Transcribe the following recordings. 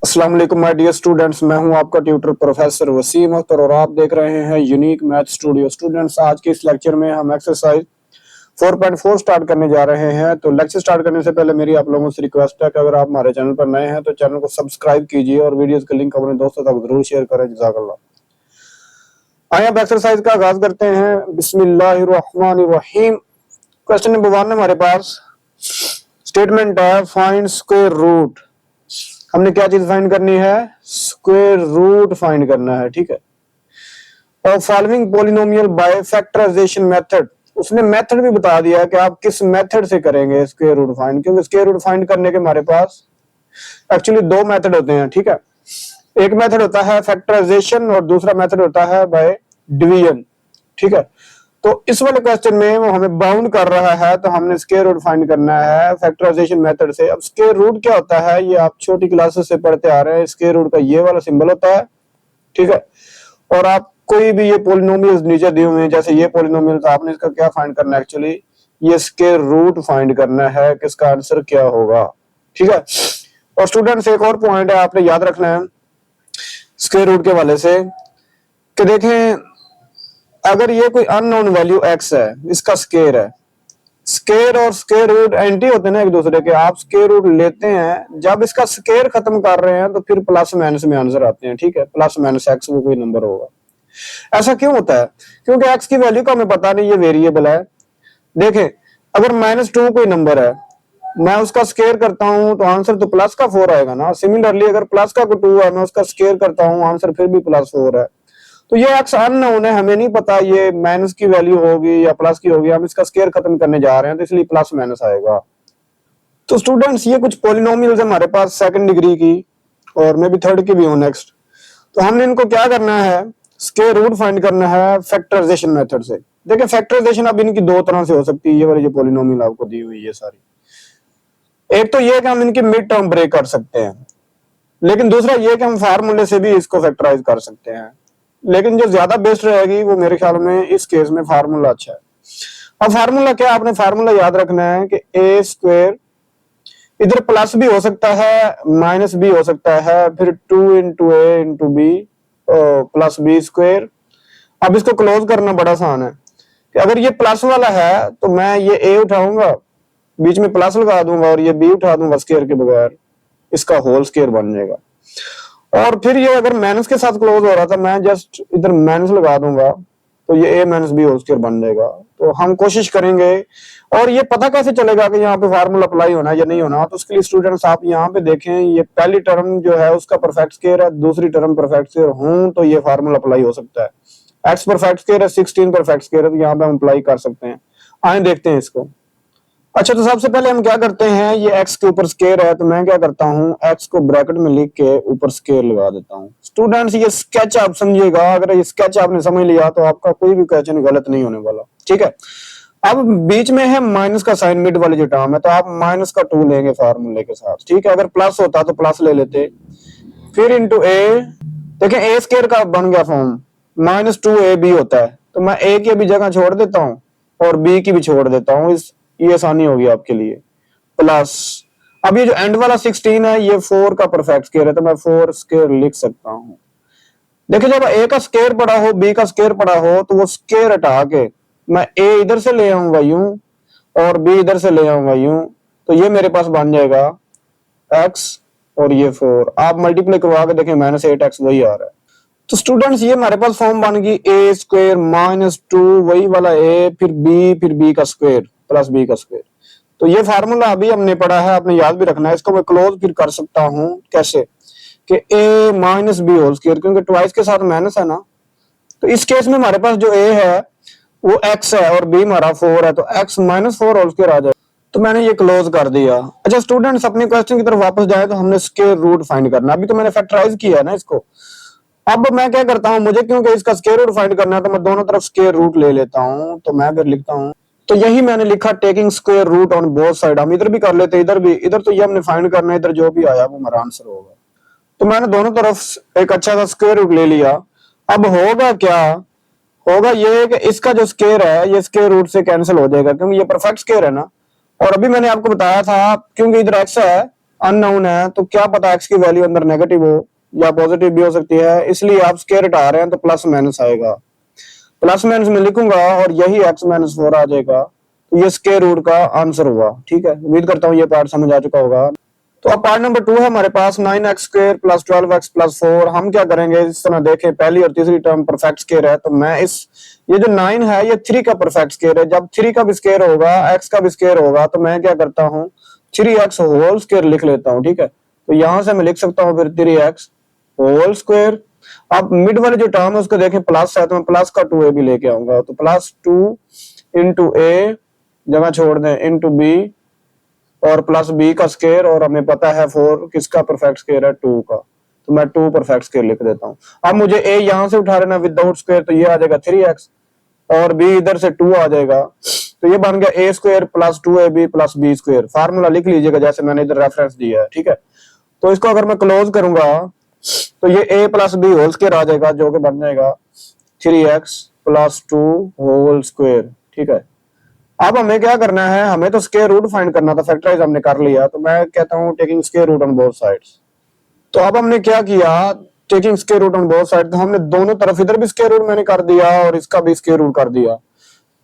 अस्सलाम वालेकुम my dear students, मैं हूं आपका ट्यूटर प्रोफेसर वसीम अख्तर और आप देख रहे हैं यूनिक मैथ स्टूडियो। स्टूडेंट्स, आज के इस लेक्चर में हम एक्सरसाइज 4.4 स्टार्ट करने जा रहे हैं। तो लेक्चर स्टार्ट करने से पहले मेरी आप लोगों से रिक्वेस्ट है कि अगर आप हमारे चैनल पर नए हैं तो चैनल को सब्सक्राइब कीजिए और वीडियोस का लिंक अपने दोस्तों तक जरूर शेयर करें। जज़ाकल्लाह। आइए अब एक्सरसाइज का आगाज करते हैं। बिस्मिल्लाहिर्रहमानिर्रहीम। क्वेश्चन नंबर 1 हमारे पास स्टेटमेंट है फाइंड स्क्वायर रूट। हमने क्या चीज फाइंड करनी है? स्क्वायर रूट फाइंड करना है, ठीक है। और following polynomial by factorisation method, उसने मेथड भी बता दिया है कि आप किस मेथड से करेंगे स्क्वायर रूट फाइंड, क्योंकि स्क्वायर रूट फाइंड करने के हमारे पास एक्चुअली दो मेथड होते हैं, ठीक है। एक मेथड होता है फैक्टराइजेशन और दूसरा मेथड होता है बाय डिवीजन, ठीक है। तो इस वाले क्वेश्चन में वो हमें बाउंड कर रहा है, तो हमने स्क्वायर रूट फाइंड करना है फैक्टराइजेशन मेथड से। अब स्क्वायर रूट क्या होता है, ये आप छोटी क्लासेस से पढ़ते आ रहे हैं। स्क्वायर रूट का ये वाला सिंबल होता है, ठीक है। और आप कोई भी ये पॉलिनोमियल्स नीचे दिए हुए हैं, जैसे ये पॉलिनोमियल, तो आपने इसका क्या फाइंड करना है? एक्चुअली ये स्क्वायर रूट फाइंड करना है कि इसका आंसर क्या होगा, ठीक है। और स्टूडेंट्स, एक और पॉइंट है आपने याद रखना है स्क्वायर रूट के वाले से कि देखें, अगर ये कोई अननोन वैल्यू x है, इसका स्क्वायर है, स्क्वायर और स्क्वायर रूट एंटी होते हैं ना एक दूसरे के। आप स्क्वायर रूट लेते हैं, जब इसका स्क्वायर खत्म कर रहे हैं तो फिर प्लस माइनस में आंसर आते हैं, ठीक है। प्लस माइनस एक्स वो कोई नंबर होगा। ऐसा क्यों होता है? क्योंकि एक्स की वैल्यू का हमें पता नहीं, ये वेरिएबल है। देखें, अगर -2 कोई नंबर है, मैं उसका स्क्वायर करता हूं तो आंसर तो प्लस का 4 आएगा ना। सिमिलरली अगर प्लस का कोई 2 है, मैं उसका स्क्वायर करता हूं, आंसर फिर भी +4 है। तो ये एक्स अननोन है, हमें नहीं पता ये माइनस की वैल्यू होगी या प्लस की होगी। हम इसका स्क्वायर खत्म करने जा रहे हैं, तो इसलिए प्लस माइनस आएगा। तो स्टूडेंट्स, ये कुछ पॉलिनोमियल्स हमारे पास सेकंड डिग्री की और मे भी थर्ड की भी हो नेक्स्ट। तो हमने इनको क्या करना है? स्क्वायर रूट फाइंड करना है फैक्टराइजेशन मेथड से। देखिए, फैक्टराइजेशन अब इनकी दो तरह से हो सकती है। ये वाली जो पॉलिनोमियल आपको दी हुई है सारी, एक तो ये कि हम इनकी मिड टर्म ब्रेक कर सकते हैं, लेकिन दूसरा ये कि हम फार्मूले से भी इसको फैक्टराइज कर सकते हैं। लेकिन जो ज्यादा बेस्ट रहेगी वो मेरे ख्याल में इस केस में फार्मूला अच्छा है। अब फार्मूला क्या? आपने फार्मूला याद रखना है कि ए स्क्वायर, इधर प्लस भी हो सकता है माइनस भी हो सकता है, फिर 2 into a into b plus b square. अब इसको क्लोज करना बड़ा आसान है कि अगर ये प्लस वाला है तो मैं ये ए उठाऊंगा, बीच में प्लस लगा दूंगा, और ये बी उठा दूंगा स्क्वायर के बगैर, इसका होल स्क्वायर बन जाएगा। और फिर ये अगर माइनस के साथ क्लोज हो रहा था, मैं जस्ट इधर माइनस लगा दूंगा, तो ये ए माइनस बी होल स्क्वायर बन जाएगा। तो हम कोशिश करेंगे। और ये पता कैसे चलेगा कि यहाँ पे फार्मूला अप्लाई होना है या नहीं होना? तो उसके लिए स्टूडेंट्स आप यहाँ पे देखें, ये पहली टर्म जो है उसका परफेक्ट स्क्वायर है, दूसरी टर्म परफेक्ट स्क्वायर हूं तो ये फार्मूला अप्लाई हो सकता है। एक्स परफेक्ट स्क्वायर है, 16 परफेक्ट स्क्वायर है, तो यहाँ पे हम अप्लाई कर सकते हैं। आए देखते हैं इसको। अच्छा, तो सबसे पहले हम क्या करते हैं, ये x के ऊपर स्क्वायर है, तो मैं क्या करता हूँ, x को ब्रैकेट में लिख के ऊपर स्क्वायर लगा देता हूँ। स्टूडेंट्स, ये स्केच आप समझिएगा। अगर ये स्केच आपने समझ लिया तो आपका कोई भी क्वेश्चन गलत नहीं होने वाला, ठीक है। अब बीच में है माइनस का साइन, मिड वाली जो टर्म है, तो आप -2 लेंगे फार्मूले के साथ, ठीक है। अगर प्लस होता तो प्लस ले लेते, फिर इंटू ए। देखिए, ए स्क्वायर का बन गया फॉर्म, -2ab होता है, तो मैं ए की भी जगह छोड़ देता हूँ और बी की भी छोड़ देता हूँ। ये आसानी होगी आपके लिए। प्लस, अब ये जो एंड वाला 16 है, ये 4 का परफेक्ट स्क्वायर है, तो मैं 4 स्क्वायर लिख सकता हूँ। देखिए, जब ए का स्क्वायर पड़ा हो, बी का स्क्वायर पड़ा हो, तो वो स्क्वायर हटा के मैं ए इधर से ले आऊंगा यूं और बी इधर से ले आऊंगा यूं, तो ये मेरे पास बन जाएगा x और ये 4। आप मल्टीप्लाई करवा के देखें, -8x वही आ रहा है। तो स्टूडेंट्स, ये हमारे पास फॉर्म बन गई ए स्क्वायर -2 वही वाला ए, फिर बी का स्क्वायर प्लस बी का स्क्वायर। तो ये फार्मूला अभी हमने पढ़ा है, आपने याद भी रखना है। इसको मैं क्लोज फिर कर सकता हूँ कैसे, कि a minus b whole square, क्योंकि ट्वाइस के साथ माइनस है ना। तो इस केस में हमारे पास जो a है वो x है और b हमारा 4 है, तो x -4 होल स्क्वायर आ जाए। तो मैंने ये क्लोज कर दिया। अच्छा स्टूडेंट्स, अपने क्वेश्चन की तरफ वापस जाए तो हमने स्क्वायर रूट फाइंड करना। अभी तो मैंने फैक्टराइज किया है ना इसको। अब मैं क्या करता हूँ, मुझे क्योंकि इसका स्क्वायर रूट फाइंड करना है, तो मैं दोनों तरफ स्क्वायर रूट ले लेता हूँ। तो मैं फिर लिखता हूँ, तो यही मैंने लिखा, taking square root on both side. हम इधर भी कर लेते, इधर भी, इधर तो ये हमने फाइंड करना है, इधर जो भी आया वो हमारा आंसर होगा। तो मैंने दोनों तरफ एक अच्छा सा स्क्वायर रूट ले लिया। अब होगा क्या, होगा ये कि इसका जो स्क्वायर है ये स्क्वायर रूट से कैंसिल हो जाएगा, क्योंकि ये परफेक्ट स्क्वायर है ना। और अभी मैंने आपको बताया था, क्योंकि इधर एक्स है अननोन है, तो क्या पता एक्स की वैल्यू अंदर नेगेटिव हो या पॉजिटिव भी हो सकती है, इसलिए आप स्क्वायर हटा रहे हैं तो प्लस माइनस आएगा। प्लस माइनस में लिखूंगा और यही एक्स माइनस 4 आ जाएगा, तो ये स्क्वायर रूट का आंसर हुआ। ठीक है, उम्मीद करता हूँ ये पार्ट समझ आ चुका होगा। तो अब पार्ट नंबर 2 है हमारे पास 9x square plus 12x plus 4। हम क्या करेंगे, इस तरह देखें, पहली और तीसरी टर्म परफेक्ट स्क्वायर है, तो मैं ये जो 9 है ये 3 का परफेक्ट स्क्वायर है। जब 3 का भी स्क्वायर होगा, x का भी स्क्वायर होगा, तो मैं क्या करता हूँ 3x होल स्क्वायर लिख लेता हूँ। ठीक है, तो यहां से मैं लिख सकता हूँ फिर 3x होल स्क्वायर। अब मिड वाले जो टर्म है उसको देखें प्लस है, तो मैं प्लस का 2a भी लेके आऊंगा, तो प्लस 2 इंटू ए जगह छोड़ दें इंटू बी और प्लस बी का स्क्वायर, और हमें पता है 4 किसका परफेक्ट स्क्वायर है, 2 का, तो मैं 2 परफेक्ट स्क्वायर लिख देता हूँ। अब मुझे ए यहां से उठा लेना विदाउट स्क्वायर, तो ये आ जाएगा 3x और बी इधर से 2 आ जाएगा, तो ये बन गया a square plus 2ab plus b square. Formula लिख लीजिएगा जैसे मैंने इधर रेफरेंस दिया है। ठीक है, तो इसको अगर मैं क्लोज करूंगा तो ये a plus b whole square आ जाएगा, जो कि बन जाएगा 3x प्लस 2 होल स्क्वायर। ठीक है, अब हमें क्या करना है, हमें तो स्क्वायर रूट फाइंड करना था, फैक्टराइज हमने कर लिया, तो मैं कहता हूँ taking square root on both sides. तो अब हमने क्या किया, taking square root on both side, तो हमने दोनों तरफ इधर भी स्क्वायर रूट मैंने कर दिया और इसका भी स्क्वायर रूट कर दिया।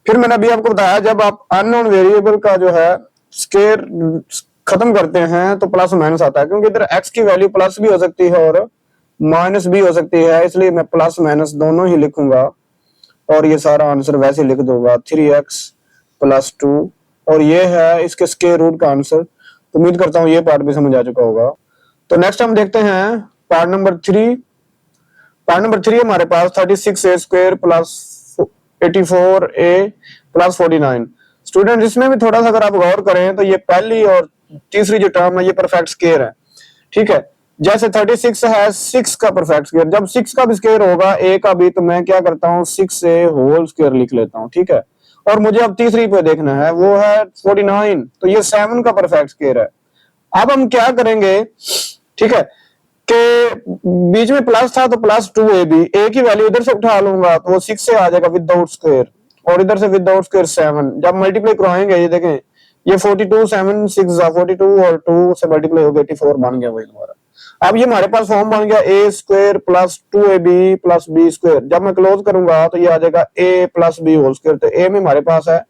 फिर मैंने अभी आपको बताया जब आप अननोन वेरिएबल का जो है स्क्वायर खत्म करते हैं तो प्लस माइनस आता है, क्योंकि इधर x की वैल्यू प्लस भी हो सकती है और माइनस भी हो सकती है, इसलिए मैं प्लस माइनस दोनों ही लिखूंगा और ये सारा आंसर वैसे लिख दूंगा 3x प्लस 2, और ये है इसके स्क्वायर रूट का आंसर। तो उम्मीद करता हूँ ये पार्ट भी समझ आ चुका होगा। तो नेक्स्ट हम देखते हैं पार्ट नंबर 3। पार्ट नंबर 3 हमारे पास 36a square plus 84a plus 49। Student इसमें भी थोड़ा सा अगर आप गौर करें तो ये पहली और तीसरी जो टर्म है ये परफेक्ट स्क्वायर है। ठीक है, जैसे 36 है 6 का परफेक्ट स्क्वायर, जब 6 का भी स्क्वायर होगा a का भी, तो मैं क्या करता हूँ 6a होल स्क्वायर लिख लेता हूँ। ठीक है, और मुझे अब तीसरी पे देखना है, वो है 49, तो ये 7 का परफेक्ट स्क्वायर है। अब हम क्या करेंगे, ठीक है, कि बीच में प्लस था तो प्लस 2ab, a की वैल्यू इधर से उठा लूंगा तो वो 6 से आ जाएगा विदाउट स्क्वायर, और इधर से विदाउट स्क्वायर 7। जब मल्टीप्लाई करवाएंगे ये देखें, ये 42 7 6 42 और 2 से मल्टीप्लाई हो गया 84 बन गया वही हमारा। अब ये हमारे पास फॉर्म बन गया a square plus 2ab plus b square. जब मैं क्लोज करूंगा तो ये आ जाएगा a plus b whole square, तो a में हमारे पास है।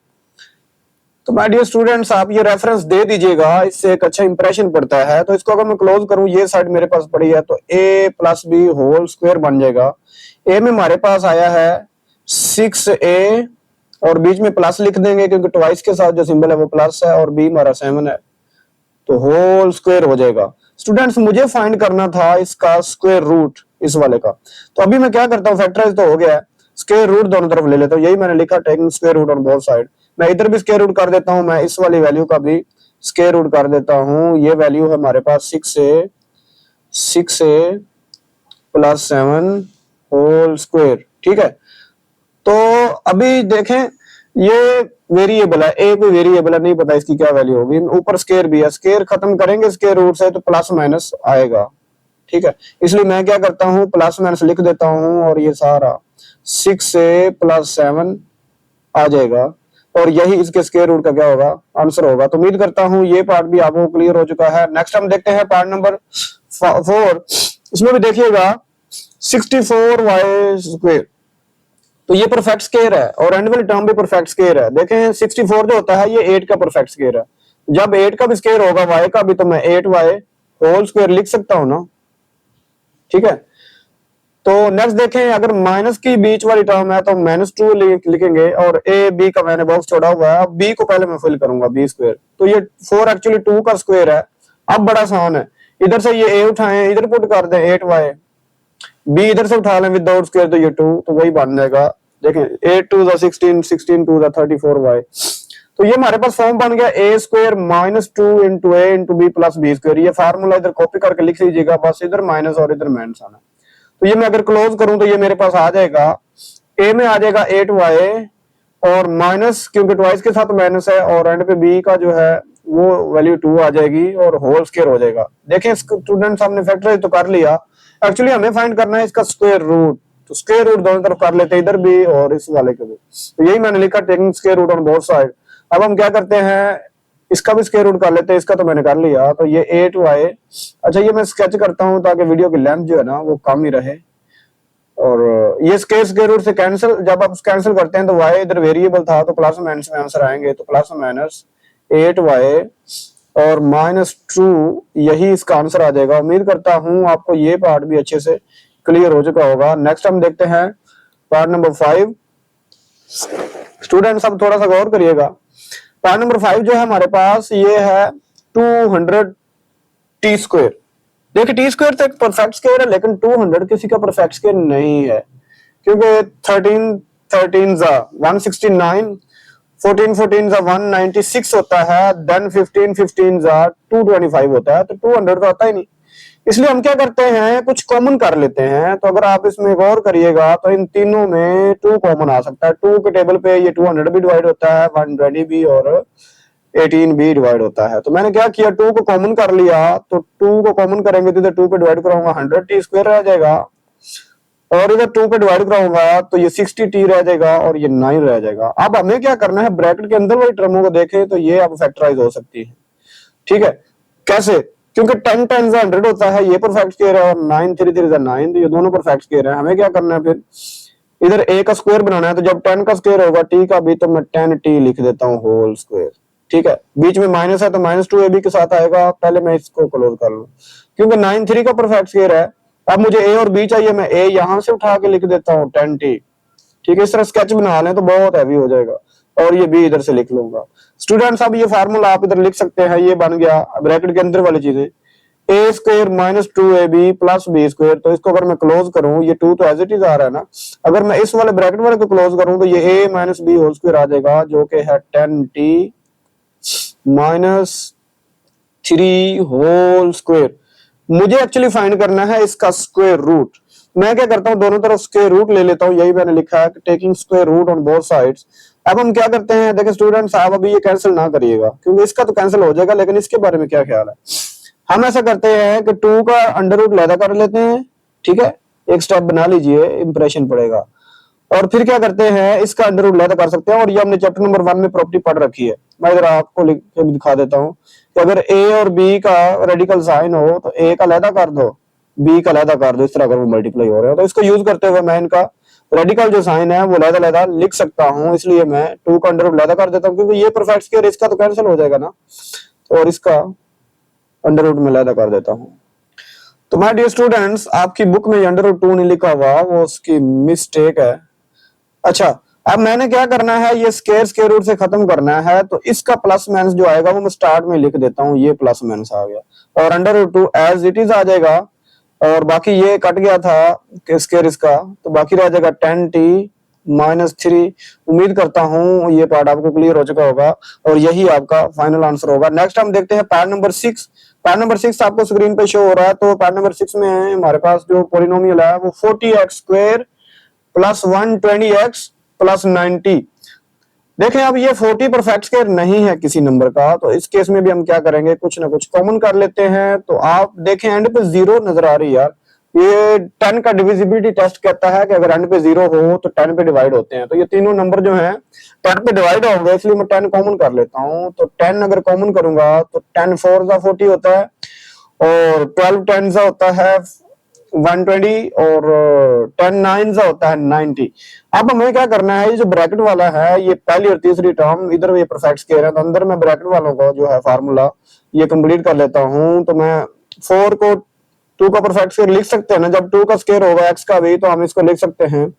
तो माय डियर स्टूडेंट्स, आप ये रेफरेंस दे दीजिएगा, इससे एक अच्छा इंप्रेशन पड़ता है। तो इसको अगर मैं क्लोज करूं, ये साइड मेरे पास पड़ी है, तो a plus b whole square बन जाएगा। a में हमारे पास आया है 6a और बीच में प्लस लिख देंगे क्योंकि ट्वाइस के साथ जो सिंबल है वो प्लस है, और b हमारा 7 है, तो होल स्क्वायर हो जाएगा। स्टूडेंट्स मुझे फाइंड करना था इसका स्क्वायर रूट इस वाले का, तो अभी मैं क्या करता हूँ, फैक्टराइज तो हो गया है, स्क्वायर रूट दोनों तरफ ले लेता हूँ। यही मैंने लिखा taking square root on both side. मैं इधर भी स्क्वायर रूट कर देता हूँ, मैं इस वाली वैल्यू का भी स्क्वायर रूट कर देता हूँ। ये वैल्यू है हमारे पास 6a प्लस 7 होल स्क्वायर। ठीक है, तो अभी देखें ये वेरिएबल है, ए कोई वेरिएबल है, नहीं पता इसकी क्या वैल्यू होगी, ऊपर स्क्वायर भी है, स्क्वायर खत्म करेंगे स्क्वायर रूट से तो प्लस माइनस आएगा। ठीक है, इसलिए मैं क्या करता हूँ प्लस माइनस लिख देता हूँ, और ये सारा 6a प्लस 7 आ जाएगा, और यही इसके स्क्वायर रूट का क्या होगा, आंसर होगा। तो उम्मीद करता हूँ ये पार्ट भी आपको क्लियर हो चुका है। नेक्स्ट हम देखते हैं पार्ट नंबर 4। इसमें भी देखिएगा 64y स्क्वायर, तो ये परफेक्ट स्क्वायर है और एंड वाली टर्म भी परफेक्ट स्क्वायर है। देखें 64 जो होता है ये 8 का परफेक्ट स्क्वायर है, जब 8 का भी स्क्वायर होगा y का भी, तो मैं 8y होल स्क्वायर लिख सकता हूं ना। ठीक है, तो नेक्स्ट देखें, अगर माइनस की बीच वाली टर्म है तो -2 लिखेंगे, और a b का मैंने बॉक्स छोड़ा हुआ है, अब b को पहले मैं फिल करूंगा b स्क्वायर, तो ये 4 एक्चुअली 2 का स्क्वायर है। अब बड़ा आसान है, इधर से ये a उठाएं, इधर पुट कर दें 8y, b इधर से उठा लें विदाउट स्क्वायर, तो ये 2, तो वही बन जाएगा। देखें 8 2 16 16 2 34y, तो ये हमारे पास फॉर्म बन गया a square -2 into a into b plus b square. ये फार्मूला इधर कॉपी करके लिख लीजिएगा, बस इधर माइनस और इधर माइनस आना। तो ये मैं अगर क्लोज करूं तो ये मेरे पास आ जाएगा, a में आ जाएगा 8y और माइनस, क्योंकि ट्वाइस के साथ माइनस है, और एंड पे b का जो है वो वैल्यू 2 आ जाएगी और होल स्क्वायर हो जाएगा। देखें स्टूडेंट्स हमने फैक्टराइज तो कर लिया, एक्चुअली हमें फाइंड करना है इसका स्क्वायर रूट, तो स्क्वायर रूट दोनों तरफ कर लेते हैं, इधर भी और इस वाले के भी। तो यही मैंने लिखा taking square root on both side. अब हम क्या करते हैं, इसका भी स्क्वायर रूट कर लेते हैं, इसका तो मैंने कर लिया। तो ये 8y, अच्छा ये मैं स्केच करता हूँ ताकि वीडियो की लेंथ जो है ना वो कम ही रहे। और ये स्क्वायर रूट से कैंसिल, जब आप कैंसिल करते हैं तो y इधर वेरिएबल था तो प्लस माइनस में आंसर आएंगे, तो प्लस माइनस 8y और -2 यही इसका आंसर आ जाएगा। उम्मीद करता हूं आपको ये पार्ट भी अच्छे से क्लियर हो चुका होगा। नेक्स्ट हम देखते हैं पार्ट नंबर 5। स्टूडेंट्स अब थोड़ा सा गौर करिएगा। पार्ट नंबर 5 जो है हमारे पास ये है 200 टी स्क्वायर। देखिए टी स्क्वायर तो एक परफेक्ट स्क्वायर है, लेकिन 200 किसी का परफेक्ट स्क्वायर नहीं है, क्योंकि 13 13 जा 169, 14 14 जा 196 होता है, देन 15 15 जा 225 होता है, तो 200 तो आता ही नहीं। इसलिए हम क्या करते हैं, कुछ कॉमन कर लेते हैं। तो अगर आप इसमें गौर करिएगा तो इन तीनों में 2 कॉमन आ सकता है। 2 के टेबल पे ये 200 भी डिवाइड होता है, 120 भी और 18 भी डिवाइड होता है। तो मैंने क्या किया, 2 को कॉमन कर लिया। तो 2 को कॉमन करेंगे तो इधर 2 पे डिवाइड कराऊंगा 100 टी स्क्वायर रह जाएगा, और इधर 2 पे डिवाइड कराऊंगा तो ये 60 टी रह जाएगा और ये 9 रह जाएगा। अब हमें क्या करना है, ब्रैकेट के अंदर वाली टर्मों को देखें तो ये अब फैक्टराइज हो सकती है। ठीक है, कैसे? क्योंकि 10 टाइम्स 100 होता है, ये परफेक्ट स्क्वायर है, और 9 3 3 9, तो ये दोनों परफेक्ट स्क्वायर है। हमें क्या करना है, फिर इधर a का स्क्वायर बनाना है। तो जब 10 का स्क्वायर होगा t का भी, तो मैं 10t लिख देता हूँ होल स्क्वायर। ठीक है, बीच में माइनस है तो -2ab के साथ आएगा। पहले मैं इसको क्लोज कर लूं, क्योंकि 9 3 का परफेक्ट स्क्वायर है। अब मुझे a और b चाहिए, मैं a यहां से उठा के लिख देता हूँ 10t। ठीक है, इस तरह स्केच बना लें तो बहुत हैवी हो जाएगा, और ये b इधर से लिख लूंगा। स्टूडेंट्स अब ये फार्मूला आप इधर लिख सकते हैं, ये बन गया ब्रैकेट के अंदर वाली चीजें, a square -2ab plus b square. तो इसको अगर मैं क्लोज करूं, ये 2 तो एज इट इज आ रहा है ना, अगर मैं इस वाले ब्रैकेट वाले को क्लोज करूं तो ये a -b होल स्क्वायर आ जाएगा, जो कि है 10t -3 होल स्क्वायर। मुझे एक्चुअली फाइंड करना है इसका स्क्वायर रूट। मैं क्या करता हूं, दोनों तरफ स्क्वायर रूट ले लेता हूं, यही मैंने लिखा है, taking square root on both sides. अब हम क्या करते हैं, देखिए स्टूडेंट्स आप अभी ये कैंसिल ना करिएगा, क्योंकि इसका तो कैंसिल हो जाएगा, लेकिन इसके बारे में क्या ख्याल है। हम ऐसा करते हैं कि 2 का अंडर रूट लैदा कर लेते हैं। ठीक है, एक स्टेप बना लीजिए, इंप्रेशन पड़ेगा। और फिर क्या करते हैं, इसका अंडर रूट लैदा कर सकते हैं, और ये हमने चैप्टर नंबर 1 में प्रॉपर्टी पढ़ रखी है। मैं इधर आपको लिख के दिखा देता हूं कि अगर a और b का रेडिकल साइन हो तो a का लैदा कर दो, b का लैदा कर दो, इस तरह अगर वो मल्टीप्लाई हो रहे हो। तो इसको यूज करते हुए मैं इनका रेडिकल जो साइन है वो लैदा लैदा लिख सकता हूं, इसलिए मैं 2 का अंडर रूट लैदा कर देता हूं, क्योंकि ये परफेक्ट स्क्वायर इसका तो कैंसिल हो जाएगा ना, और इसका अंडर रूट में लैदा कर देता हूं। तो माय डियर स्टूडेंट्स, आपकी बुक में अंडर रूट 2 नहीं लिखा हुआ, वो उसकी मिस्टेक है। अच्छा, अब मैंने क्या करना है, ये स्क्वायर रूट से खत्म करना है। तो इसका प्लस माइनस जो आएगा वो मैं स्टार्ट में लिख देता हूँ, ये प्लस माइनस आ गया, और under root 2 as it is आ जाएगा, और बाकी ये कट गया था स्क्वायर इसका, तो बाकी रह जाएगा 10t -3। उम्मीद करता हूँ ये पार्ट आपको क्लियर हो चुका होगा, और यही आपका फाइनल आंसर होगा। नेक्स्ट हम देखते हैं पार्ट नंबर 6। पार्ट नंबर 6 आपको स्क्रीन पे शो हो रहा है। तो पार्ट नंबर 6 में हमारे पास जो पॉलिनोमियल है वो 40x² + 120x + 90। देखें अब ये 40 परफेक्ट स्क्वायर नहीं है किसी नंबर का, तो इस केस में भी हम क्या करेंगे, कुछ ना कुछ कॉमन कर लेते हैं। तो आप देखें एंड पे 0 नजर आ रही है यार, ये 10 का डिविजिबिलिटी टेस्ट कहता है कि अगर एंड पे 0 हो तो 10 पे डिवाइड होते हैं। तो ये तीनों नंबर जो हैं 10 पे डिवाइड होंगे, इसलिए मैं 10 कॉमन कर लेता हूं। तो 10 अगर कॉमन करूंगा तो 10 4 जा 40 होता है, और 12 10 जा होता है 120, और 10 9 जा होता है 90। अब हमें क्या करना है, ये जो ब्रैकेट वाला है, ये पहली और तीसरी टर्म इधर ये परफेक्ट स्क्वायर है, तो अंदर मैं ब्रैकेट वालों को जो है फार्मूला ये कंप्लीट कर लेता हूं। तो मैं 4 को 2 का परफेक्ट स्क्वायर लिख सकते हैं ना, जब 2 का स्क्वायर होगा x का भी, तो हम इसको लिख सकते हैं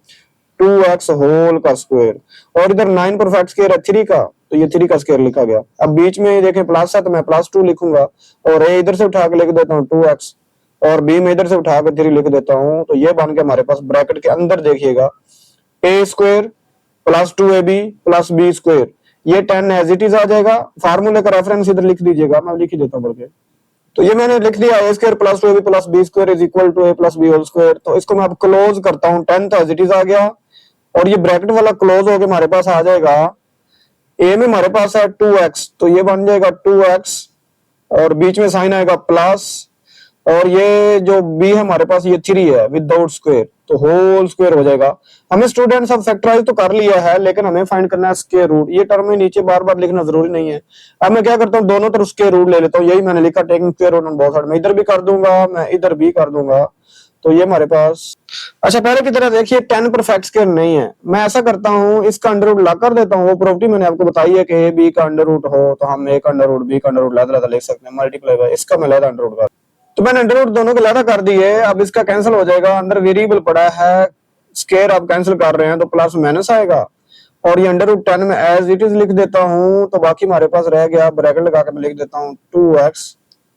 2x होल का स्क्वायर, और इधर 9 परफेक्ट स्क्वायर है 3 का, तो ये 3 का स्क्वायर लिखा गया। अब बीच में देखें प्लस है तो मैं +2 लिखूंगा, और a इधर से उठा के लिख देता हूँ 2x, और b में इधर से उठा के 3 लिख देता हूं। तो ये बन के हमारे पास ब्रैकेट के अंदर देखिएगा a² + 2ab + b², ये 10 एज इट इज आ जाएगा। फार्मूले का रेफरेंस इधर लिख दीजिएगा, मैं लिख ही देता हूं बल्कि। तो ये मैंने लिख दिया a² + 2ab + b² = a + b whole square. तो इसको मैं अब क्लोज करता हूं, 10 तो एज इट इज आ गया, और ये ब्रैकेट वाला क्लोज होके हमारे पास आ जाएगा, a में हमारे पास है 2x, तो ये बन जाएगा 2x, और बीच में साइन आएगा प्लस, और ये जो b है हमारे पास ये 3 है विदाउट स्क्वायर, तो होल स्क्वायर हो जाएगा। हमें स्टूडेंट्स अब फैक्टराइज तो कर लिया है, लेकिन हमें फाइंड करना है स्क्वायर रूट। ये टर्म में नीचे बार बार लिखना जरूरी नहीं है। अब मैं क्या करता हूँ, दोनों तरफ स्क्वायर रूट ले लेता हूँ। यही मैंने लिखा taking square root on both side. मैं इधर भी कर दूंगा, मैं इधर भी कर दूंगा, तो ये हमारे पास। अच्छा पहले की तरह देखिए 10 परफेक्ट स्क्वायर नहीं है। मैं ऐसा करता हूँ, इसका अंडर रूट ला कर देता हूँ। वो प्रॉपर्टी मैंने आपको बताई है कि ए बी का अंडर रूट हो तो हम ए का अंडर रूट बी का अंडर रूट लहदा लिख सकते हैं, मल्टीप्लाई बाय इसका मैं लहदा अंडर रूट कर। तो मैंने अंडर रूट दोनों को लहदा कर दिए। अब इसका कैंसिल हो जाएगा, अंदर वेरिएबल पड़ा है स्क्वायर, आप कैंसिल कर रहे हैं तो प्लस माइनस आएगा। और ये अंडर रूट 10 में एज इट इज लिख देता हूँ, तो बाकी हमारे पास रह गया, ब्रैकेट लगा के मैं लिख देता हूँ 2x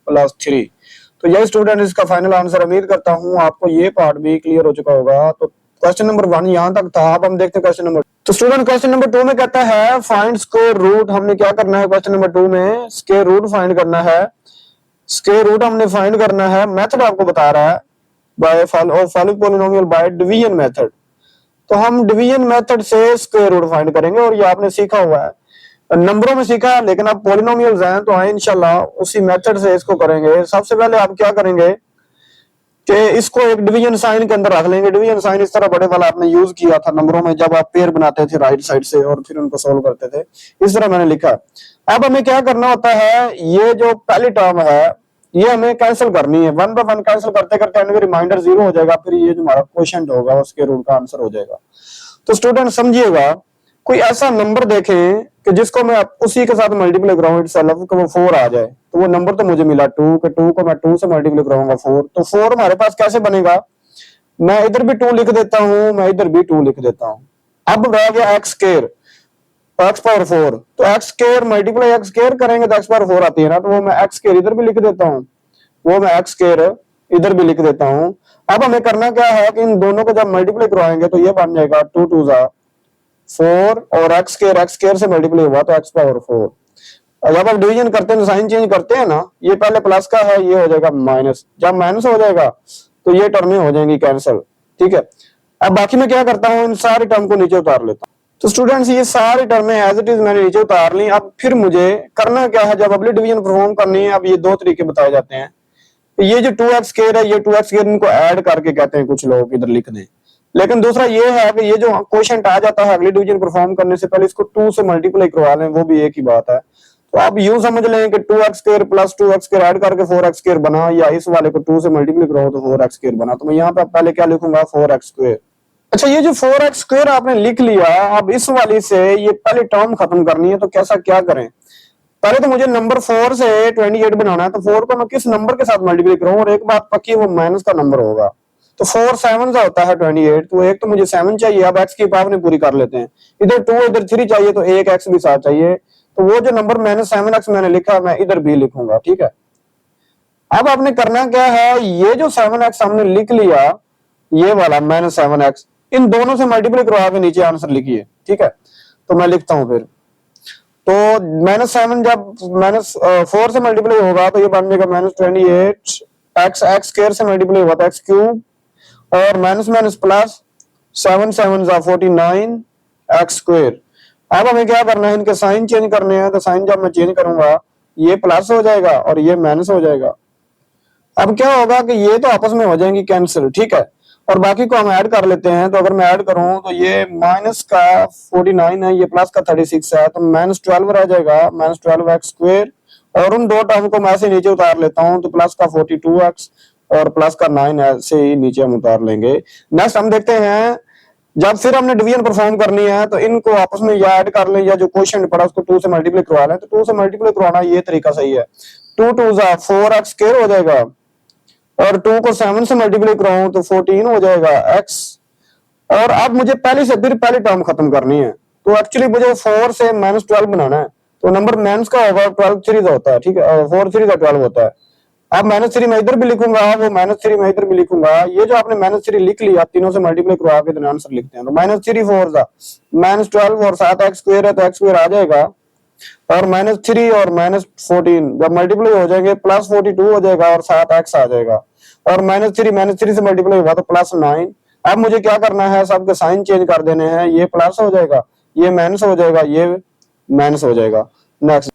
+ 3। तो ये स्टूडेंट इसका फाइनल आंसर। उम्मीद करता हूँ आपको ये पार्ट भी क्लियर हो चुका होगा। तो क्वेश्चन नंबर 1 यहाँ तक था। अब हम देखते हैं क्वेश्चन नंबर। तो स्टूडेंट क्वेश्चन नंबर 2 में कहता है फाइंड स्क्वायर रूट। हमने क्या करना है क्वेश्चन नंबर 2 में, स्क्वायर रूट फाइंड करना है। स्क्वायर रूट हमने फाइंड करना है, मेथड आपको बता रहा है by following polynomial by division method. तो हम डिवीजन मेथड से स्क्वायर रूट फाइंड करेंगे, और ये आपने सीखा हुआ है, नंबरों में सीखा है, लेकिन आप पॉलिनोमियल्स हैं तो आए इंशाल्लाह उसी मेथड से इसको करेंगे। सबसे पहले आप क्या करेंगे कि इसको एक डिवीजन साइन के अंदर रख लेंगे। डिवीजन साइन इस तरह बड़े वाला आपने यूज किया था नंबरों में, जब आप पेयर बनाते थे राइट साइड से और फिर उनको सोल्व करते थे, इस तरह मैंने लिखा। अब हमें क्या करना होता है, ये जो पहली टर्म है ये हमें कैंसिल करनी है। 1 बाय 1 कैंसिल करते करते एंड में रिमाइंडर 0 हो जाएगा, फिर ये जो हमारा क्वोशिएंट होगा उसके रूट का आंसर हो जाएगा। तो स्टूडेंट समझिएगा, कोई ऐसा नंबर देखें कि जिसको मैं उसी के साथ मल्टीप्लाई कराऊं इटसेल्फ, कि वो 4 आ जाए, तो वो नंबर तो मुझे मिला 2, कि 2 को मैं 2 से मल्टीप्लाई कराऊंगा 4। तो 4 हमारे पास कैसे बनेगा, मैं इधर भी 2 लिख देता हूं, मैं इधर भी 2 लिख देता हूं। अब रह गया एक्स स्क्वायर, एक्स पावर 4। तो x square multiply x square करेंगे तो एक्स पावर 4 आती है ना, तो वो मैं एक्स स्क्वायर इधर भी लिख देता हूँ, वो मैं एक्स स्क्वायर इधर भी लिख देता हूँ। अब हमें करना क्या है कि इन दोनों को जब मल्टीप्लाई करवाएंगे तो ये बन जाएगा 2 2 जा 4, और एक्स स्क्वायर से मल्टीप्लाई हुआ तो एक्स पावर 4। जब आप डिवीजन करते हैं साइन चेंज करते हैं ना, ये पहले प्लस का है, ये हो जाएगा माइनस। जब माइनस हो जाएगा तो ये टर्में हो जाएंगी कैंसिल, ठीक है। अब बाकी मैं क्या करता हूँ, इन सारी टर्म को नीचे उतार लेता हूँ। तो स्टूडेंट्स ये सारी टर्में एज इट इज मैंने नीचे उतार ली। अब फिर मुझे करना क्या है, जब अगली डिवीजन परफॉर्म करनी है, अब ये 2 तरीके बताए जाते हैं। ये जो 2x स्क्वायर है, ये 2x स्क्वायर इनको ऐड करके कहते हैं कुछ लोग, इधर लिख दें। लेकिन दूसरा ये है कि ये जो क्वोशिएंट आ जाता है अगली डिवीजन परफॉर्म करने से पहले इसको 2 से मल्टीप्लाई करवा लें, वो भी एक ही बात है। तो आप यूं समझ लें कि 2x square plus 2x square add करके 4x स्क्वायर बना, या इस वाले को 2 से मल्टीप्लाई कराओ तो 4x स्क्वायर बना। तो मैं यहाँ पे पहले क्या लिखूंगा, 4x स्क्वायर। अच्छा ये जो 4x स्क्वायर आपने लिख लिया, अब इस वाली से ये पहले टर्म खत्म करनी है, तो कैसा क्या करें। पहले तो मुझे नंबर 4 से 28 बनाना है, तो 4 को मैं किस नंबर के साथ मल्टीप्लाई करूं, और एक बात पक्की वो माइनस का नंबर होगा। तो 4 7 का होता है 28, तो एक तो मुझे 7 चाहिए। अब एक्स की पावर ने पूरी कर लेते हैं, इधर 2 इधर 3 चाहिए, तो एक एक्स भी साथ चाहिए। तो वो जो नंबर -7x मैंने लिखा मैं इधर भी लिखूंगा, ठीक है। अब आपने करना क्या है, ये जो 7x हमने लिख लिया, ये वाला -7x, इन दोनों से मल्टीप्लाई करवा के नीचे आंसर लिखिए, ठीक है। तो मैं लिखता हूं फिर, तो -7 जब -4 से मल्टीप्लाई होगा तो ये बन जाएगा -28 x स्क्वायर से मल्टीप्लाई होगा तो x क्यूब, और माइनस माइनस प्लस 7 7 जा 49 x स्क्वायर। अब हमें क्या करना है, इनके साइन चेंज करने हैं। तो साइन जब मैं चेंज करूंगा ये प्लस हो जाएगा और ये माइनस हो जाएगा। अब क्या होगा कि ये तो आपस में हो जाएंगी कैंसिल, ठीक है, और बाकी को हम ऐड कर लेते हैं। तो अगर मैं ऐड करूं तो ये माइनस का 49 है, ये प्लस का 36 है, तो -12 रह जाएगा, -12x स्क्वायर। और उन दो टर्म को मैं ऐसे नीचे उतार लेता हूं, तो प्लस का 42x और प्लस का 9 ऐसे ही नीचे हम उतार लेंगे। नेक्स्ट हम देखते हैं, जब फिर हमने डिवीजन परफॉर्म करनी है तो इनको आपस में या ऐड कर लें, या जो क्वेश्चन पड़ा उसको 2 से मल्टीप्लाई करवा लें। तो 2 से मल्टीप्लाई करवाना ये तरीका सही है। 2 2 जा 4x स्क्वायर हो जाएगा, और 2 को 7 से मल्टीप्लाई कराऊं तो 14 हो जाएगा x। और अब मुझे पहले से फिर पहली टर्म खत्म करनी है, तो एक्चुअली मुझे 4 से -12 बनाना है। तो नंबर माइनस का होगा, 12 3 होता है, ठीक है, 4 3 12 होता है। अब -3 मैं इधर भी लिखूंगा, वो -3 मैं इधर भी लिखूंगा। ये जो आपने -3 लिख लिया, तीनों से मल्टीप्लाई करवा के आंसर लिखते हैं। तो -3 4 जा -12 और 7x स्क्वायर है, तो x स्क्वायर आ जाएगा, और -3 और -14 जब मल्टीप्लाई हो जाएंगे +42 हो जाएगा, और 7x आ जाएगा, और -3 से मल्टीप्लाई हुआ तो +9। अब मुझे क्या करना है, सबके साइन चेंज कर देने हैं। ये प्लस हो जाएगा, ये माइनस हो जाएगा, ये माइनस हो जाएगा। नेक्स्ट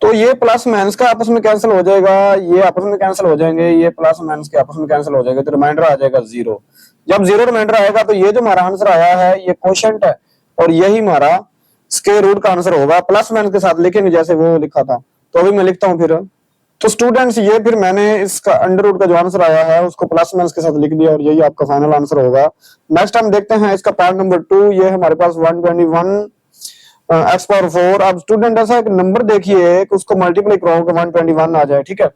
तो ये प्लस माइनस का आपस में कैंसिल हो जाएगा, ये आपस में कैंसिल हो जाएंगे, ये प्लस माइनस के आपस में कैंसिल हो जाएंगे, तो रिमाइंडर आ जाएगा 0। जब 0 रिमाइंडर आएगा तो ये जो हमारा आंसर आया है ये क्वोशिएंट है और यही हमारा स्क्वायर रूट का आंसर होगा। प्लस माइनस के साथ लिखेंगे जैसे वो लिखा था, तो अभी मैं लिखता हूँ फिर। तो स्टूडेंट्स ये फिर मैंने इसका अंडर रूट का जो आंसर आया है उसको प्लस माइनस के साथ लिख दिया और यही आपका फाइनल आंसर होगा। नेक्स्ट हम देखते हैं इसका पार्ट नंबर 2। ये हमारे पास 121 एक्स पावर 4। अब स्टूडेंट ऐसा एक नंबर देखिए कि उसको मल्टीप्लाई कराओगे 121 आ जाए, ठीक है।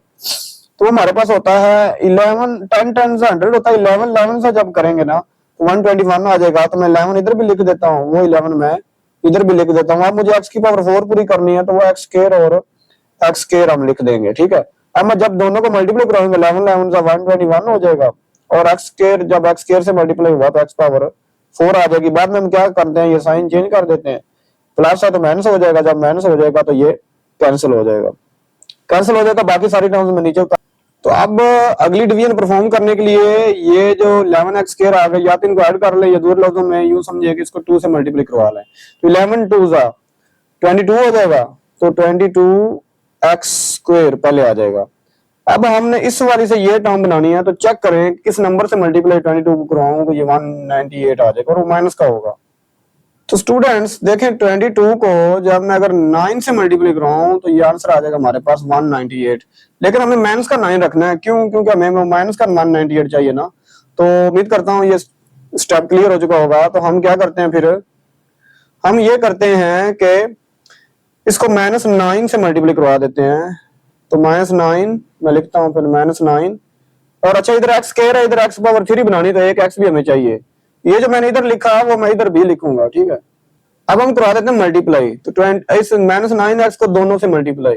तो हमारे पास होता है 11, 10 10 100 होता है, 11 11 से जब करेंगे ना तो 121 आ जाएगा। तो मैं 11 इधर भी लिख देता हूँ, वो 11 मैं इधर भी लिख देता हूँ। अब मुझे एक्स की पावर 4 पूरी करनी है तो वो एक्स स्क्वायर और एक्स स्क्वायर हम लिख देंगे, ठीक है। अब मैं जब दोनों को मल्टीप्लाई कराऊंगा 11 11 से 121 हो जाएगा और एक्स स्क्वायर जब एक्स स्क्वायर से मल्टीप्लाई हुआ तो एक्स पावर 4 आ जाएगी। बाद में हम क्या करते हैं, ये साइन चेंज कर देते हैं, प्लस है तो माइनस हो जाएगा, जब माइनस हो जाएगा तो ये कैंसिल हो जाएगा, कैंसिल हो जाएगा, बाकी सारी टर्म्स में नीचे उतार। तो अब अगली डिवीजन परफॉर्म करने के लिए ये जो 11x स्क्वायर आ गया, या तो इनको ऐड कर ले या दूसरे लफ्जों में यूं समझिए कि इसको 2 से मल्टीप्लाई करवा लें। तो 11 2 जा 22 हो जाएगा, तो 22x स्क्वायर पहले आ जाएगा। अब हमने इस वाली से ये टर्म बनानी है, तो चेक करें किस नंबर से मल्टीप्लाई 22 को करवाऊं तो ये 198 आ जाएगा और वो माइनस का होगा। तो स्टूडेंट्स देखें 22 को जब मैं अगर 9 से मल्टीप्लाई कराऊं तो ये आंसर आ जाएगा हमारे पास 198। लेकिन हमें माइनस का 9 रखना है, क्यों? क्योंकि हमें माइनस का 198 चाहिए ना। तो उम्मीद करता हूं ये स्टेप क्लियर हो चुका होगा। तो हम क्या करते हैं, फिर हम ये करते हैं कि इसको -9 से मल्टीप्लाई करवा देते हैं। तो -9 मैं लिखता हूं, फिर -9 और अच्छा इधर एक्स स्क्वायर है, इधर एक्स पावर 3 बनानी तो एक एक्स भी हमें चाहिए। ये जो मैंने इधर लिखा वो मैं इधर भी लिखूंगा, ठीक है। अब हम करवा देते हैं मल्टीप्लाई, तो इस -9x को दोनों से मल्टीप्लाई,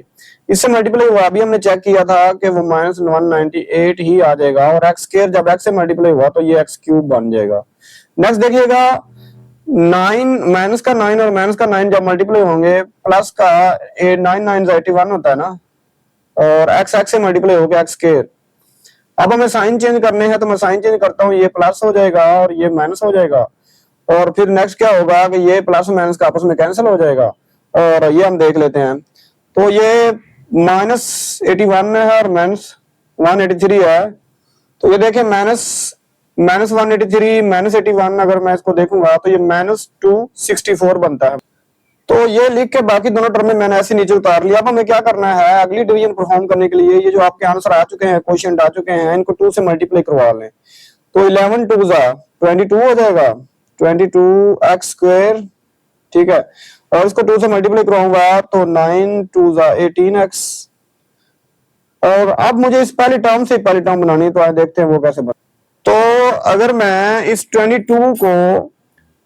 इससे मल्टीप्लाई हुआ, अभी हमने चेक किया था कि वो -198 ही आ जाएगा और एक्स स्क्वायर जब एक्स से मल्टीप्लाई हुआ तो ये एक्स क्यूब बन जाएगा। नेक्स्ट देखिएगा 9 माइनस का 9 और माइनस का 9 जब मल्टीप्लाई होंगे प्लस का 9 9 81 होता है ना, और एक्स एक्स से मल्टीप्लाई हो गया एक्स स्क्वायर। अब हमें साइन चेंज करने हैं तो मैं साइन चेंज करता हूँ, ये प्लस हो जाएगा और ये माइनस हो जाएगा। और फिर नेक्स्ट क्या होगा कि ये प्लस माइनस का आपस में कैंसिल हो जाएगा और ये हम देख लेते हैं। तो ये -81 है और -183 है। तो ये देखें -183 -81 अगर मैं इसको देखूंगा तो ये -264 बनता है। तो ये लिख के बाकी दोनों टर्म मैंने ऐसे नीचे उतार लिया। अब हमें क्या करना है, अगली डिवीजन परफॉर्म करने के लिए ये जो आपके आंसर आ चुके हैं, क्वेश्चन आ चुके हैं, इनको 2 से मल्टीप्लाई करवा लें। तो 11 2 जा 22 हो जाएगा, 22x स्क्वायर, ठीक है। और इसको 2 से मल्टीप्लाई कराऊंगा तो 9 2 जा 18x। और अब मुझे इस पहली टर्म से पहली टर्म बनानी है, तो आइए देखते हैं वो कैसे बना। तो अगर मैं इस 22 को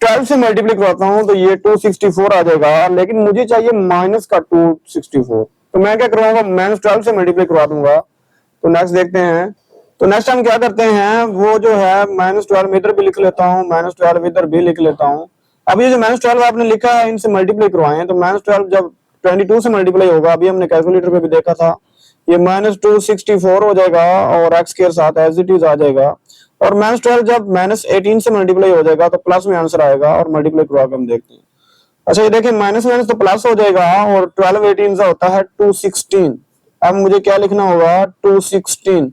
12 से मल्टीप्लाई करवाता हूं तो ये 264 आ जाएगा, लेकिन मुझे चाहिए माइनस का 264। तो मैं क्या करवाऊंगा, -12 से मल्टीप्लाई करवा दूंगा। तो नेक्स्ट देखते हैं। तो नेक्स्ट हम क्या करते हैं, वो जो है -12 इधर भी लिख लेता हूँ, -12 इधर भी लिख लेता हूँ। अब ये जो -12 आपने लिखा है इनसे मल्टीप्लाई करवाएं, तो -12 जब 22 से मल्टीप्लाई होगा, अभी हमने कैलकुलेटर पे भी देखा था, ये -264 हो जाएगा और एक्स के साथ एज इट इज आ जाएगा। और -12 जब -18 से मल्टीप्लाई हो जाएगा तो प्लस में आंसर आएगा और मल्टीप्लाई करवा के हम देखते हैं। अच्छा ये देखिए माइनस माइनस तो प्लस हो जाएगा और 12 18 से होता है 216। अब मुझे क्या लिखना होगा, 216।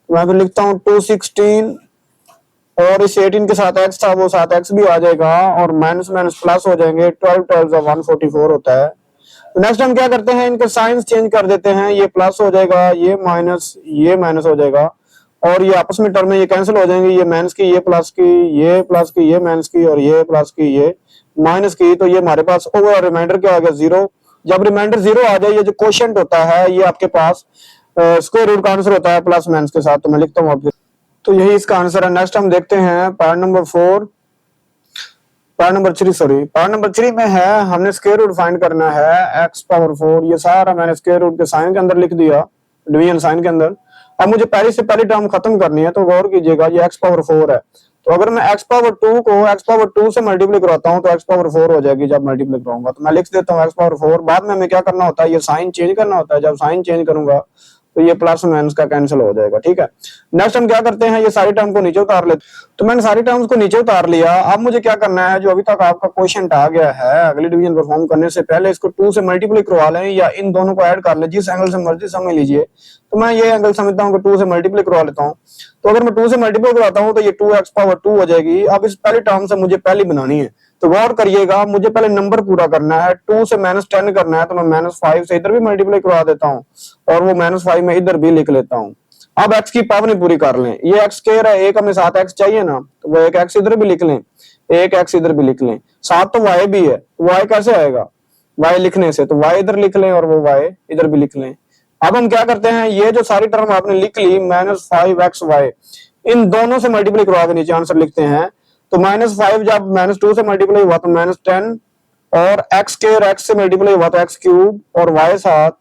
मैं फिर लिखता हूँ 216 और इस 18 के साथ एक्स था वो साथ एक्स भी आ जाएगा और माइनस माइनस प्लस हो जाएंगे, 12 12 144 होता है। तो नेक्स्ट हम क्या करते हैं, इनके साइंस चेंज कर देते हैं, ये प्लस हो जाएगा, ये माइनस हो जाएगा और ये आपस में टर्म ये कैंसिल हो जाएंगे, ये माइनस की, ये प्लस की, ये प्लस की, ये माइनस की और ये प्लस की, ये माइनस की। तो ये हमारे पास ओवर रिमाइंडर क्या आ गया, 0। जब रिमाइंडर 0 आ जाए, ये जो क्वोशिएंट होता है ये आपके पास स्क्वायर रूट का आंसर होता है प्लस माइनस के साथ। तो मैं लिखता हूँ अब, तो यही इसका आंसर है। नेक्स्ट हम देखते हैं पार्ट नंबर 3 में है, हमने स्क्वायर रूट फाइंड करना है x पावर 4। ये सारा मैंने स्क्वायर रूट के साइन के अंदर लिख दिया, डिवीजन साइन के अंदर। अब मुझे पहली से पहली टर्म खत्म करनी है, तो गौर कीजिएगा ये x पावर 4 है। तो अगर मैं x पावर 2 को x पावर 2 से मल्टीप्लाई कराता हूँ तो x पावर 4 हो जाएगी जब मल्टीप्लाई कराऊंगा। तो मैं लिख देता हूँ x पावर 4। बाद में हमें क्या करना होता है, ये साइन चेंज करना होता है। जब साइन चेंज करूंगा तो ये प्लस माइनस का कैंसिल हो जाएगा। ठीक है, नेक्स्ट हम क्या करते हैं, ये सारी टर्म को नीचे उतार लेते। तो मैंने सारी टर्म्स को नीचे उतार लिया। अब मुझे क्या करना है, जो अभी तक आपका क्वेश्चन आ गया है, अगली डिवीजन परफॉर्म करने से पहले इसको 2 से मल्टीप्लाई करवा लें या इन दोनों को ऐड कर लें, जिस एंगल से मर्जी समझ लीजिए। तो मैं ये एंगल समझता हूँ कि 2 से मल्टीप्लाई करवा लेता हूँ। तो अगर मैं 2 से मल्टीप्लाई करवाता हूँ तो ये 2x पावर 2 हो जाएगी। अब इस पहली टर्म से मुझे पहली बनानी है, तो गौर करिएगा, मुझे पहले नंबर पूरा करना है। 2 से -10 करना है, तो मैं -5 से इधर भी मल्टीप्लाई करवा देता हूँ और वो -5 में इधर भी लिख लेता हूँ। अब x की पावर पूरी कर लें, ये x स्क्वायर है, एक हमें 7x चाहिए ना, तो वो एक x इधर भी लिख लें, एक x इधर भी लिख लें। 7 तो y भी है, तो y कैसे आएगा, y लिखने से, तो y इधर लिख लें और वो y इधर भी लिख लें। अब हम क्या करते हैं, ये जो सारी टर्म आपने लिख ली -5xy, इन दोनों से मल्टीप्लाई करवा के नीचे आंसर लिखते हैं। तो -5 जब -2 से मल्टीप्लाई हुआ तो -10 और x स्क्वायर x से मल्टीप्लाई हुआ तो x क्यूब और y 7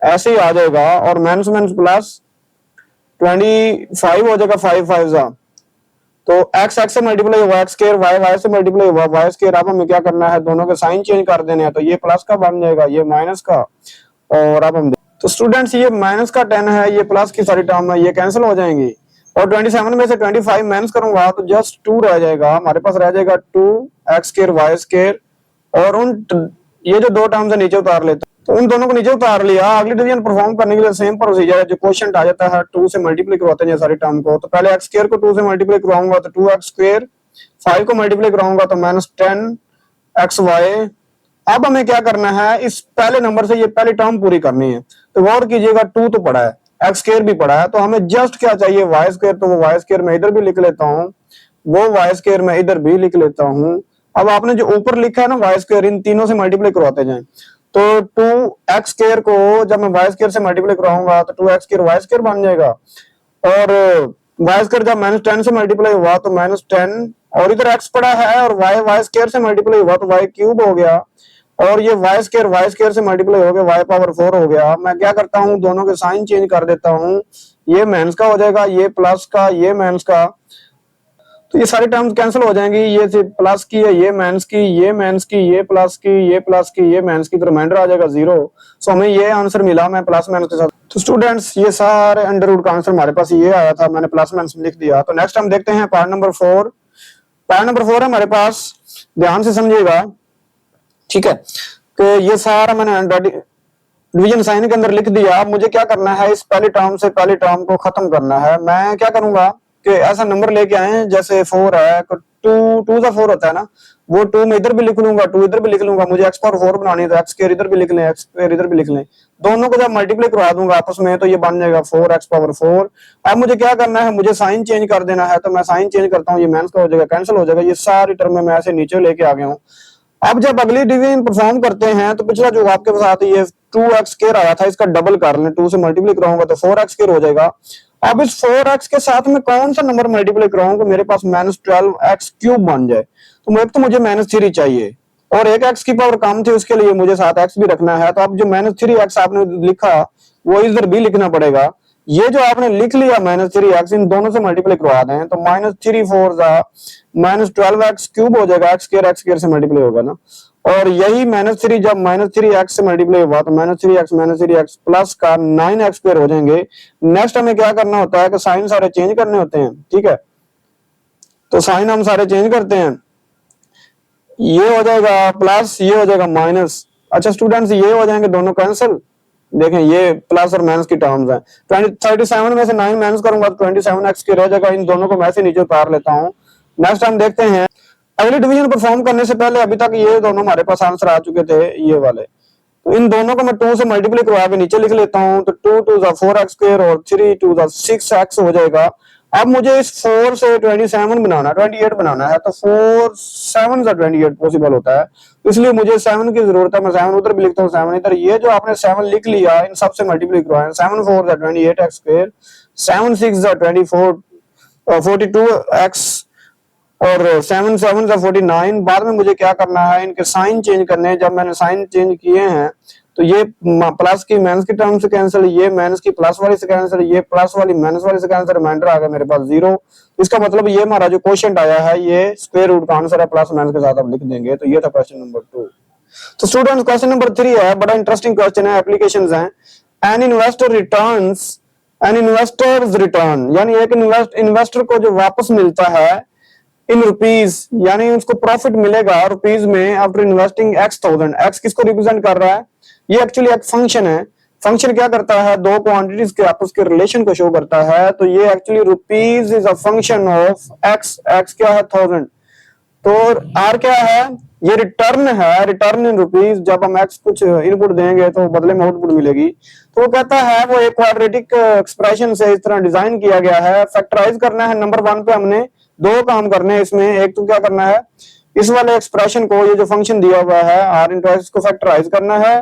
ऐसे ही आ जाएगा और माइनस माइनस प्लस 25 हो जाएगा, 5 5 जा, तो x x से मल्टीप्लाई हुआ x स्क्वायर, y y से मल्टीप्लाई हुआ y स्क्वायर। अब हमें क्या करना है, दोनों के साइन चेंज कर देने हैं, तो ये प्लस का बन जाएगा, ये माइनस का। और अब हम तो स्टूडेंट्स ये माइनस का 10 है, ये प्लस की सारी टर्म है, ये कैंसिल हो जाएंगी और 27 में से 25 माइनस करूंगा तो जस्ट 2 रह जाएगा, हमारे पास रह जाएगा 2x स्क्वायर y स्क्वायर। और उन ये जो दो टर्म्स है नीचे उतार लेते, तो उन दोनों को नीचे उतार लिया। अगली डिवीजन परफॉर्म करने के लिए सेम प्रोसीजर है, जो क्वेश्चन आ जाता है 2 से मल्टीप्लाई करवाते हैं सारी टर्म को। तो पहले x स्क्वायर को 2 से मल्टीप्लाई करवाऊंगा तो 2x स्क्वायर, 5 को मल्टीप्लाई कराऊंगा तो -10xy। अब हमें क्या करना है, इस पहले नंबर से ये पहली टर्म पूरी करनी है। तो गौर कीजिएगा, 2 तो पड़ा है, x स्क्वायर भी पड़ा है, तो हमें जस्ट क्या चाहिए, y स्क्वायर। तो वो y स्क्वायर मैं इधर भी लिख लेता हूँ, वो y स्क्वायर मैं इधर भी लिख लेता हूँ। अब आपने जो ऊपर लिखा है ना y स्क्वायर, इन तीनों से मल्टीप्लाई करवाते जाएं। तो 2x स्क्वायर को जब मैं y स्क्वायर से मल्टीप्लाई कराऊंगा तो 2x स्क्वायर y स्क्वायर बन जाएगा और y स्क्वायर जब -10 से मल्टीप्लाई हुआ तो -10 और इधर x पड़ा है और y स्क्वायर से मल्टीप्लाई हुआ तो y क्यूब हो गया और ये y स्क्वायर से मल्टीप्लाई हो गया, y पावर 4 हो गया। मैं क्या करता हूँ, दोनों के साइन चेंज कर देता हूँ, ये माइनस का हो जाएगा, ये प्लस का, ये माइनस का, तो ये सारी टर्म्स कैंसिल हो जाएंगी। ये प्लस की है, ये माइनस की, ये माइनस की, ये प्लस की, ये प्लस की, ये माइनस की, तो रिमाइंडर आ जाएगा 0। सो हमें ये आंसर मिला, मैं प्लस माइनस के साथ। तो स्टूडेंट्स ये सारे अंडर रूट का आंसर हमारे पास ये आया था, मैंने प्लस माइनस लिख दिया। तो नेक्स्ट हम देखते हैं पार्ट नंबर 4। पार्ट नंबर 4 है हमारे पास, ध्यान से समझिएगा, ठीक है। तो ये सारा मैंने डिवीजन साइन के अंदर लिख दिया। अब मुझे क्या करना है, इस पहली टर्म से पहली टर्म को खत्म करना है। मैं क्या करूंगा कि ऐसा नंबर लेके आए, जैसे 4 है, 2 का 4 होता है ना, वो 2 में इधर भी लिख लूंगा, 2 इधर भी लिख लूंगा। मुझे x पावर 4 बनानी है तो x स्क्वायर इधर भी लिख लें, x स्क्वायर इधर भी लिख लें। दोनों को जब मल्टीप्लाई करवा दूंगा आपस में तो ये बन जाएगा 4x पावर 4। अब मुझे क्या करना है, मुझे साइन चेंज कर देना है, तो मैं साइन चेंज करता हूँ, ये माइनस का हो जाएगा, कैंसिल हो जाएगा। ये सारी टर्म मैं ऐसे नीचे लेके आ गया हूँ। अब जब अगली डिवीजन परफॉर्म करते हैं तो पिछला जो आपके पास आता है ये 2x स्क्वायर आया था, इसका डबल कर लें, 2 से मल्टीप्लाई कराऊंगा तो 4x स्क्वायर हो जाएगा। अब इस 4x के साथ में कौन सा नंबर मल्टीप्लाई कराऊंगा, मेरे पास -12x क्यूब बन जाए। तो एक तो मुझे -3 चाहिए और एक x की पावर कम थी, उसके लिए मुझे 7x भी रखना है। तो अब जो -3x आपने लिखा वो इधर भी लिखना पड़ेगा। ये जो आपने लिख लिया -3x, इन दोनों से मल्टीप्लाई करवा दें तो -3 4 -12x क्यूब हो जाएगा, x स्क्वायर से मल्टीप्लाई होगा ना। और यही -3 जब -3x से मल्टीप्लाई हुआ तो -3x प्लस का 9x स्क्वायर हो जाएंगे। नेक्स्ट हमें क्या करना होता है कि साइन सारे चेंज करने होते हैं, ठीक है। तो साइन हम सारे चेंज करते हैं, ये हो जाएगा प्लस, ये हो जाएगा माइनस। अच्छा स्टूडेंट्स, ये हो जाएंगे दोनों कैंसिल। देखें ये प्लस और माइनस की टर्म्स हैं। 37 में से 9 माइनस करूंगा तो 27x के रह जाएगा। इन दोनों को मैं से नीचे उतार लेता हूँ। नेक्स्ट हम देखते हैं, अगली डिवीजन परफॉर्म करने से पहले अभी तक ये दोनों हमारे पास आंसर आ चुके थे, ये वाले। तो इन दोनों को मैं 2 से मल्टीप्लाई करवा के नीचे लिख लेता हूँ, तो 2 2 4x स्क्वायर और 3 2 6x हो जाएगा। अब मुझे इस 4 से 27 बनाना, 28 बनाना है, तो 4 7 से 28 पॉसिबल होता है, इसलिए मुझे 7 की जरूरत है। मैं 7 उधर भी लिखता हूँ, 7 इधर। ये जो आपने 7 लिख लिया, इन सब से मल्टीप्लाई करवाएं। 7 4 से 28x स्क्वायर, 7 6 से 24 42x और 7 7 से 49। बाद में मुझे क्या करना है, इनके साइन चेंज करने हैं। जब मैंने साइन चेंज किए हैं तो ये प्लस की माइनस की टर्म से कैंसिल, ये माइनस की प्लस वाली से कैंसिल, ये प्लस वाली माइनस वाली से कैंसिल, रिमाइंडर आ गया मेरे पास 0। इसका मतलब ये हमारा जो क्वेश्चन आया है ये स्क्वायर रूट का आंसर है, प्लस माइनस के साथ आप लिख देंगे। तो ये था क्वेश्चन नंबर 2। तो स्टूडेंट्स क्वेश्चन नंबर 3 है, बड़ा इंटरेस्टिंग क्वेश्चन है, एप्लीकेशंस हैं। An investor returns, an investors return, यानी एक इन्वेस्टर को जो वापस मिलता है इन रुपीज, यानी उसको प्रॉफिट मिलेगा रुपीज में after investing x thousand. X किसको रिप्रेजेंट कर रहा है? ये एक्चुअली एक फंक्शन है। फंक्शन क्या करता है? दो क्वांटिटीज के आपस के रिलेशन को शो करता है। तो ये actually rupees is a function of x. X क्या है? थाउजेंड। तो आर क्या है? ये रिटर्न है, रिटर्न इन रुपीज। जब हम एक्स कुछ इनपुट देंगे तो बदले में आउटपुट मिलेगी। तो वो कहता है वो एक क्वाड्रेटिक एक्सप्रेशन से इस तरह डिजाइन किया गया है। फैक्टराइज करना है नंबर वन पे, हमने दो काम करने हैं इसमें। एक तो क्या करना है, इस वाले एक्सप्रेशन को, ये जो फंक्शन दिया हुआ है आर इंटू एक्स, को फैक्टराइज करना है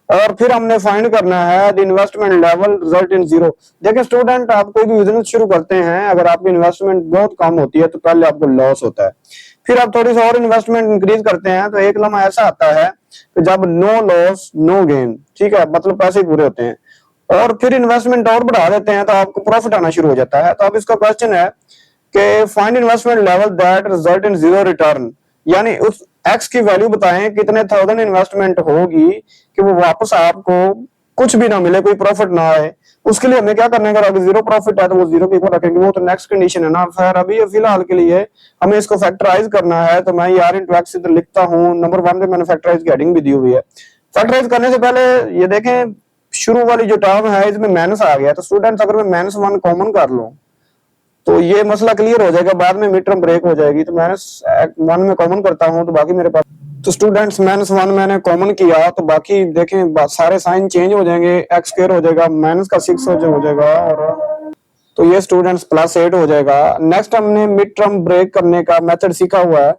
और फिर हमने फाइंड करना है the investment level result in zero. देखिए स्टूडेंट, आप कोई भी बिजनेस शुरू करते हैं, अगर आपकी इन्वेस्टमेंट बहुत कम होती है तो पहले आपको लॉस होता है। फिर आप थोड़ी सी और इन्वेस्टमेंट इंक्रीज करते हैं तो एक लम्हा ऐसा आता है कि जब नो लॉस नो गेन, ठीक है, मतलब पैसे पूरे होते हैं। और फिर इन्वेस्टमेंट और बढ़ा देते हैं तो आपको प्रॉफिट आना शुरू हो जाता है। तो अब इसका क्वेश्चन है कि find investment level that result in zero return, यानी उस एक्स की वैल्यू बताएं कितने थाउजेंड इन्वेस्टमेंट होगी कि वो वापस आपको कुछ भी ना मिले, कोई प्रॉफिट ना आए। उसके लिए हमें क्या करना है? अगर जीरो प्रॉफिट है तो वो जीरो के ऊपर रखेंगे, वो तो नेक्स्ट कंडीशन है ना। फिर अभी फिलहाल के लिए हमें इसको फैक्टराइज करना है। तो मैं ये आर इंटू एक्स इधर लिखता हूँ। नंबर वन पे मैंने फैक्टराइज की हेडिंग भी दी हुई है। फैक्टराइज करने से पहले ये देखें, शुरू वाली जो टर्म है इसमें माइनस आ गया। तो स्टूडेंट्स, अगर मैं माइनस वन कॉमन कर लूं तो ये मसला क्लियर हो जाएगा, बाद में मिड टर्म ब्रेक हो जाएगी। तो माइनस वन में कॉमन करता हूं तो बाकी मेरे पास, तो स्टूडेंट्स माइनस वन मैंने कॉमन किया तो बाकी देखें सारे साइन चेंज हो जाएंगे। एक्स स्क्वायर हो जाएगा, माइनस का 6 हो जाएगा, और तो ये स्टूडेंट्स प्लस 8 हो जाएगा। नेक्स्ट हमने मिड टर्म ब्रेक करने का मेथड सीखा हुआ है।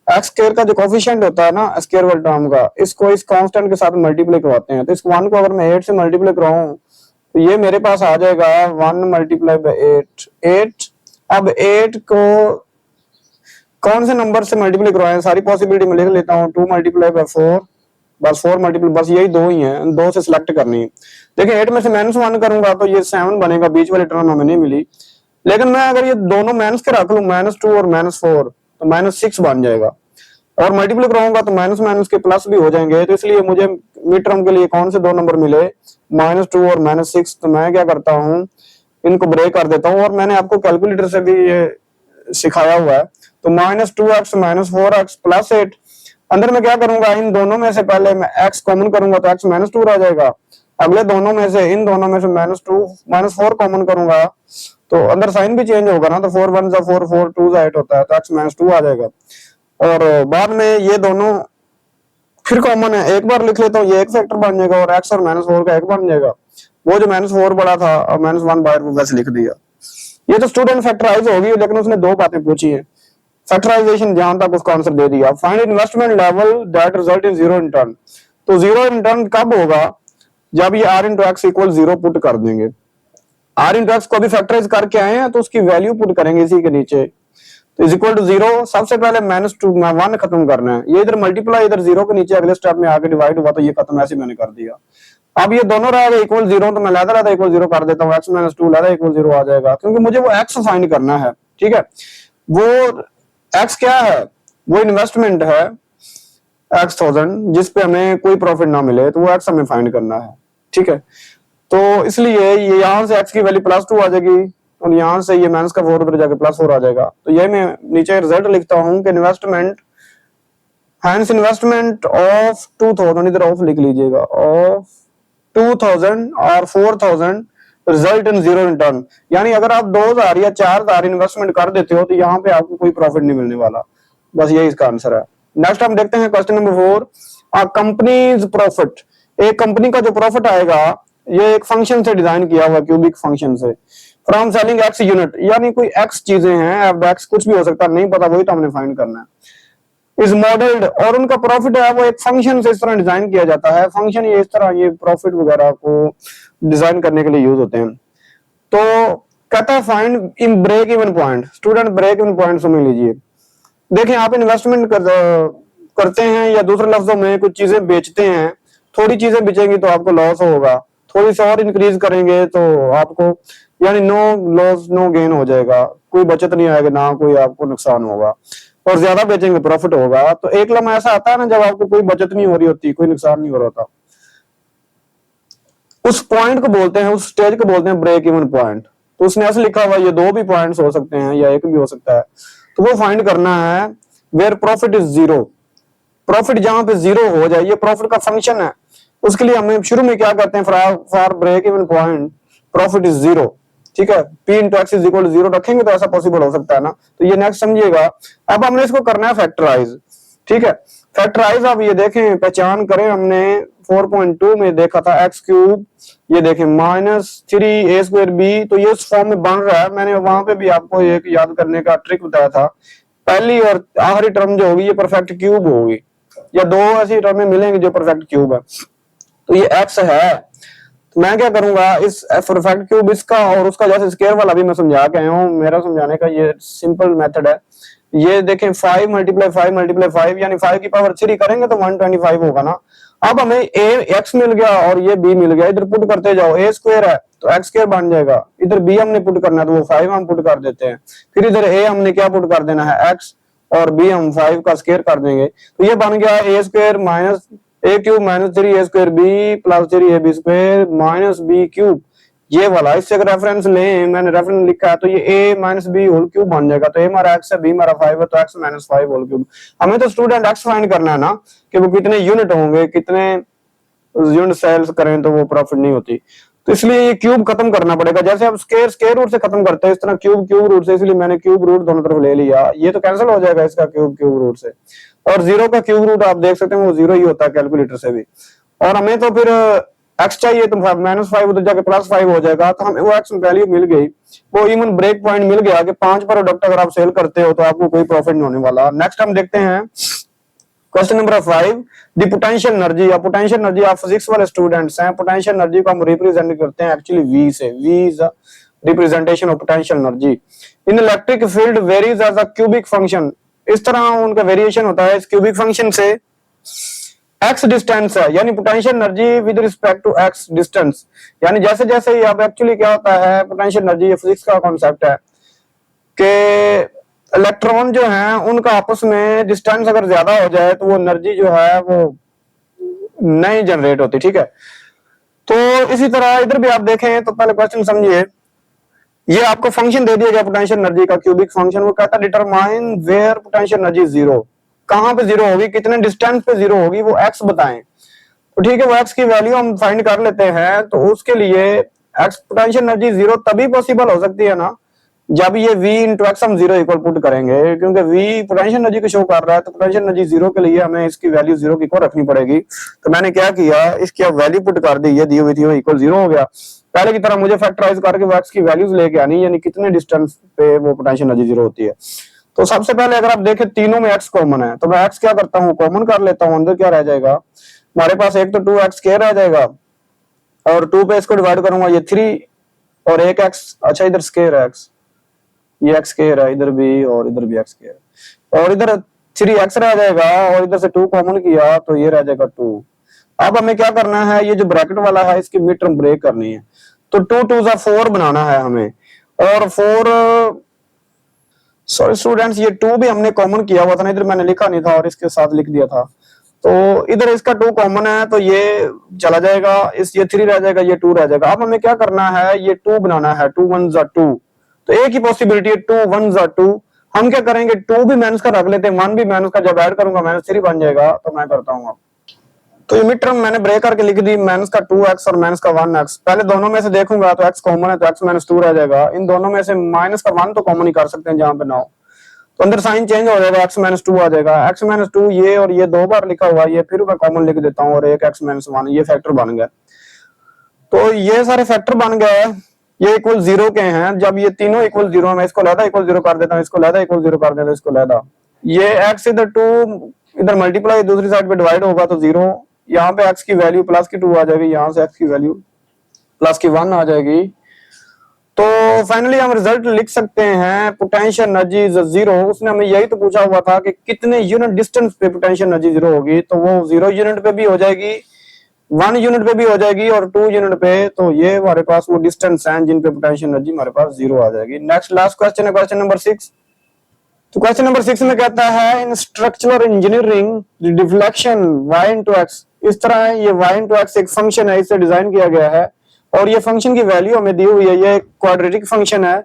एक्स स्क्वायर का जो कोफिशिएंट होता है ना स्क्वायर वाले टर्म का, इसको इस कांस्टेंट के साथ मल्टीप्लाई करवाते हैं। तो इस वन को अगर मैं 8 से मल्टीप्लाई कराऊं तो ये मेरे पास आ जाएगा 1 मल्टीप्लाई बाय 8। अब 8 को कौन से नंबर से मल्टीप्लाई करवाएं? सारी पॉसिबिलिटी में लिख लेता हूँ। 2 मल्टीप्लाई बाय 4, बस 4 मल्टीप्लाई, बस यही दो ही हैं, दो से सिलेक्ट करनी है। देखिए 8 में से माइनस 1 करूंगा तो ये 7 बनेगा, बीच वाली टर्म हमें नहीं मिली। लेकिन मैं अगर ये दोनों माइनस के रख लूं, -2 और -4, तो -6 बन जाएगा। और मल्टीप्लाई कराऊंगा तो माइनस माइनस के प्लस भी हो जाएंगे। तो इसलिए मुझे मिड टर्म के लिए कौन से दो नंबर मिले? -2 और -6। तो मैं क्या करता हूँ, इनको ब्रेक कर देता हूँ। और मैंने आपको कैलकुलेटर से भी ये सिखाया हुआ है। तो -2x -4x प्लस 8, अंदर में क्या करूंगा, इन दोनों में से पहले मैं x कॉमन करूंगा तो x -2 आ जाएगा। अगले दोनों में से, इन दोनों में से -2 -4 कॉमन करूंगा तो अंदर साइन भी चेंज होगा ना। तो 4 1 4 4 2 8 होता है, तो x -2 आ जाएगा। और बाद में ये दोनों फिर कॉमन है, एक बार लिख लेता हूँ, ये एक फैक्टर बन जाएगा और x और -4 का एक बन जाएगा। वो जो -4 बड़ा था और -1 बाहर वो वैसे लिख दिया। ये तो स्टूडेंट फैक्टराइज होगी, लेकिन उसने दो बातें पूछी है। फैक्टराइजेशन जहां तक उसका आंसर दे दिया। Find investment level that result in zero return. तो जीरो रिटर्न कब होगा? जब ये r into x equal zero put कर देंगे। r इंटू एक्स को भी फैक्टराइज करके आए हैं तो उसकी वैल्यू पुट करेंगे इसी के नीचे। तो इज इक्वल टू जीरो। सबसे पहले -2 1 खत्म करना है। ये इधर मल्टीप्लाई, इधर जीरो के नीचे अगले स्टेप में आगे डिवाइड हुआ तो ये खत्म, ऐसे मैंने कर दिया। अब ये दोनों रह गए इक्वल जीरो, तो मैं लहदा इक्वल जीरो कर देता हूँ। x -2 लहदा इक्वल जीरो आ जाएगा, क्योंकि मुझे वो x फाइंड करना है। ठीक है, वो x क्या है? वो इन्वेस्टमेंट है x 1000 जिस पे हमें कोई प्रॉफिट ना मिले, तो वो x हमें फाइंड करना है। ठीक है, तो इसलिए ये यहाँ से x की वैल्यू +2 आ जाएगी और यहाँ से ये माइनस का 4 उधर जाके +4 आ जाएगा। तो ये मैं नीचे रिजल्ट लिखता हूँ कि इन्वेस्टमेंट, हैंस इन्वेस्टमेंट ऑफ 2000, इधर ऑफ लिख लीजिएगा, ऑफ 2000 और 4000 रिजल्ट इन जीरो रिटर्न। यानी अगर आप 2000 या 4000 इन्वेस्टमेंट कर देते हो तो यहाँ पे आपको कोई प्रॉफिट नहीं मिलने वाला। बस यही इसका आंसर है। नेक्स्ट हम देखते हैं क्वेश्चन नंबर 4, कंपनीज प्रॉफिट। एक कंपनी का जो प्रॉफिट आएगा ये एक फंक्शन से डिजाइन किया हुआ, क्यूबिक फंक्शन से। फ्रॉम सेलिंग x यूनिट, यानी कोई x चीजें हैं, अब x कुछ भी हो सकता है, नहीं पता, वही तो हमने फाइंड करना है। इज मॉडल्ड, और उनका प्रॉफिट है वो एक फंक्शन से इस तरह डिजाइन किया जाता है। फंक्शन ये इस तरह, ये प्रॉफिट वगैरह को डिजाइन करने के लिए यूज होते हैं। तो कहता है find in break even point. Student break even point समझ लीजिए। देखिए आप इन्वेस्टमेंट करते हैं या दूसरे लफ्जों में कुछ चीजें बेचते हैं, थोड़ी चीजें बेचेंगी तो आपको लॉस होगा, थोड़ी सी और इंक्रीज करेंगे तो आपको, यानी नो लॉस नो गेन हो जाएगा, कोई बचत नहीं आएगा, ना कोई आपको नुकसान होगा। और ज्यादा बेचेंगे प्रॉफिट होगा। तो एक लम्हा ऐसा आता है ना जब आपको कोई बचत नहीं हो रही होती, कोई नुकसान नहीं हो रहा होता। उस पॉइंट को बोलते हैं, उस स्टेज को बोलते हैं ब्रेक इवन पॉइंट। तो उसने ऐसे लिखा हुआ ये 2 भी पॉइंट्स हो सकते हैं या एक भी हो सकता है, तो वो फाइंड करना है where profit is zero. Profit जहां पे जीरो हो जाए, ये प्रॉफिट का फंक्शन है, उसके लिए हमें शुरू में क्या करते हैं, for break even point profit is zero, ठीक है, P into x is equal to zero रखेंगे तो ऐसा पॉसिबल हो सकता है ना। तो ये नेक्स्ट समझिएगा। अब हमने इसको करना है फैक्टराइज, ठीक है। फैक्टराइज अब ये देखें, पहचान करें, हमने 4.2 में देखा था एक्स क्यूब, ये देखें -3a²b, तो ये उस फॉर्म में बन रहा है। मैंने वहां पे भी आपको एक याद करने का ट्रिक बताया था, पहली और आखिरी टर्म जो होगी ये परफेक्ट क्यूब होगी, या 2 ऐसी टर्में मिलेंगी जो परफेक्ट क्यूब है। तो ये एक्स है, तो मैं क्या करूंगा, इस परफेक्ट क्यूब इसका और उसका जैसे स्क्वायर वाला भी मैं समझा के आया हूं, मेरा समझाने का ये सिंपल मेथड है। ये देखें 5 × 5 × 5 यानी 5 की पावर 3 करेंगे तो 125 होगा ना। अब हमें ए एक्स मिल गया और ये बी मिल गया, इधर पुट करते जाओ, ए स्क्वायर है तो एक्स स्क्वायर बन जाएगा, इधर बी हमने पुट करना है तो वो 5 हम पुट कर देते हैं, फिर इधर ए हमने क्या पुट कर देना है, एक्स, और बी हम 5 का स्क्वायर कर देंगे, तो ये बन गया a square minus a cube minus 3a² b plus 3ab² minus b cube, ये वाला। इससे अगर रेफरेंस लें, मैंने रेफरेंस लिखा है, तो ये a minus b whole cube बन जाएगा। तो a हमारा x है, b हमारा 5 है, तो x माइनस 5 होल क्यूब। हमें तो स्टूडेंट x फाइंड करना है ना, कि वो कितने यूनिट होंगे, कितने यूनिट सेल्स करें तो वो प्रॉफिट नहीं होती, तो इसलिए ये क्यूब खत्म करना पड़ेगा। जैसे आप स्क्वायर रूट से खत्म करते हैं, इस तरह क्यूब रूट से, इसलिए मैंने क्यूब रूट दोनों तरफ ले लिया, ये तो कैंसिल हो जाएगा इसका क्यूब रूट से, और 0 का क्यूब रूट आप देख सकते हैं वो 0 ही होता है कैलकुलेटर से भी। और हमें तो फिर x चाहिए, तो -5 उधर जाके +5 हो जाएगा, तो हमें वो x वैल्यू मिल गई, वो इवन ब्रेक पॉइंट मिल गया कि 5 प्रोडक्ट अगर आप सेल करते हो तो आपको कोई प्रॉफिट नहीं होने वाला। नेक्स्ट हम देखते हैं question number 5, the potential energy. अब पोटेंशियल एनर्जी, आप फिजिक्स वाले स्टूडेंट्स हैं, पोटेंशियल एनर्जी को हम रिप्रेजेंट करते हैं एक्चुअली V से, V is the representation of potential energy in electric field varies as a cubic function. इस तरह उनका वेरिएशन होता है इस क्यूबिक फंक्शन से, x डिस्टेंस है, यानी potential energy with respect to x distance, यानी जैसे जैसे ही, अब एक्चुअली क्या होता है पोटेंशियल एनर्जी, ये फिजिक्स का कॉन्सेप्ट है कि इलेक्ट्रॉन जो हैं उनका आपस में डिस्टेंस अगर ज्यादा हो जाए तो वो एनर्जी जो है वो नहीं जनरेट होती, ठीक है। तो इसी तरह इधर भी आप देखें तो पहले क्वेश्चन समझिए, ये आपको फंक्शन दे दिया गया पोटेंशियल एनर्जी का, क्यूबिक फंक्शन, वो कहता है determine where potential energy zero, कहां पे जीरो होगी, कितने डिस्टेंस पे जीरो होगी, वो x बताएं। तो ठीक है, वो x की वैल्यू हम फाइंड कर लेते हैं। तो उसके लिए x पोटेंशियल एनर्जी जीरो तभी पॉसिबल हो सकती है ना जब ये v इंटू एक्स हम 0 इक्वल पुट करेंगे, क्योंकि v पोटेंशियल एनर्जी को शो कर रहा है, तो पोटेंशियल एनर्जी 0 के लिए हमें इसकी वैल्यू 0 की इक्वल रखनी पड़ेगी। तो मैंने क्या किया, इसकी अब वैल्यू पुट कर दी, ये दी हुई थी वो इक्वल 0 हो गया। पहले की तरह मुझे फैक्टराइज करके वो x की वैल्यूज लेके आनी, यानी कितने डिस्टेंस पे वो पोटेंशियल एनर्जी 0 होती है। तो सबसे पहले अगर आप देखें तीनों में x कॉमन है, तो मैं x क्या करता हूँ, कॉमन कर लेता हूँ, अंदर क्या रह जाएगा हमारे पास, एक तो 2x स्क्वायर रह जाएगा, और 2 पे इसको डिवाइड करूंगा, ये 3 और एक x, अच्छा इधर स्क्वायर है x, ये x स्क्वायर है इधर भी, और इधर भी x स्क्वायर, और इधर 3x रह जाएगा, और इधर से 2 कॉमन किया तो ये रह जाएगा 2। अब हमें क्या करना है, ये जो ब्रैकेट वाला है इसकी मिड टर्म ब्रेक करनी है, तो 2 2 जा 4 बनाना है हमें, और 4 सॉरी स्टूडेंट्स, ये 2 भी हमने कॉमन किया हुआ था ना, इधर मैंने लिखा नहीं था और इसके साथ लिख दिया था, तो इधर इसका 2 कॉमन है तो ये चला जाएगा, इस ये 3 रह जाएगा, ये 2 रह जाएगा। अब हमें क्या करना है, ये 2 बनाना है, 2 1 जा 2, तो एक ही पॉसिबिलिटी है 2 1 जा 2, हम क्या करेंगे 2 भी माइनस का रख लेते हैं, 1 भी माइनस का जब ऐड करूंगा -3 बन जाएगा। तो मैं करता हूँ, तो ये मिड टर्म मैंने ब्रेक करके लिख दी, माइनस का 2x और माइनस का 1x। पहले दोनों में से देखूंगा तो x कॉमन है तो x - 2 रह जाएगा, इन दोनों में से माइनस का 1 तो कॉमन ही कर सकते हैं जहां पे ना हो, तो अंदर साइन चेंज हो जाएगा, x - 2 आ जाएगा, x - 2 ये और ये 2 बार लिखा हुआ, ये फिर मैं कॉमन लिख देता हूँ, और एक x - 1 ये फैक्टर बन गया। तो ये सारे फैक्टर बन गए, ये इक्वल 0 के हैं। जब ये तीनों इक्वल 0, मैं इसको लहदा इक्वल 0 कर देता हूँ, इसको लहदा इक्वल 0 कर देता हूँ, इसको लहदा, ये x इधर 2 इधर मल्टीप्लाई दूसरी साइड पे डिवाइड होगा तो 0, यहाँ पे x की वैल्यू प्लस की 2 आ जाएगी, यहाँ से x की वैल्यू प्लस की 1 आ जाएगी। तो फाइनली हम रिजल्ट लिख सकते हैं, पोटेंशियल एनर्जी इज 0। उसने हमें यही तो पूछा हुआ था कि कितने यूनिट डिस्टेंस पे पोटेंशियल एनर्जी 0 होगी, तो वो 0 यूनिट पे भी हो जाएगी, 1 यूनिट पे भी हो जाएगी, और 2 यूनिट पे। तो ये हमारे पास वो डिस्टेंस हैं जिन पे पोटेंशियल एनर्जी हमारे पास 0 आ जाएगी। नेक्स्ट लास्ट क्वेश्चन है क्वेश्चन नंबर 6। तो क्वेश्चन नंबर 6 में कहता है, इन structural engineering deflection y into x इस तरह ये y इंटू एक्स एक फंक्शन है, इसे डिजाइन किया गया है और ये फंक्शन की वैल्यू हमें दी हुई है, ये क्वाड्रेटिक फंक्शन है।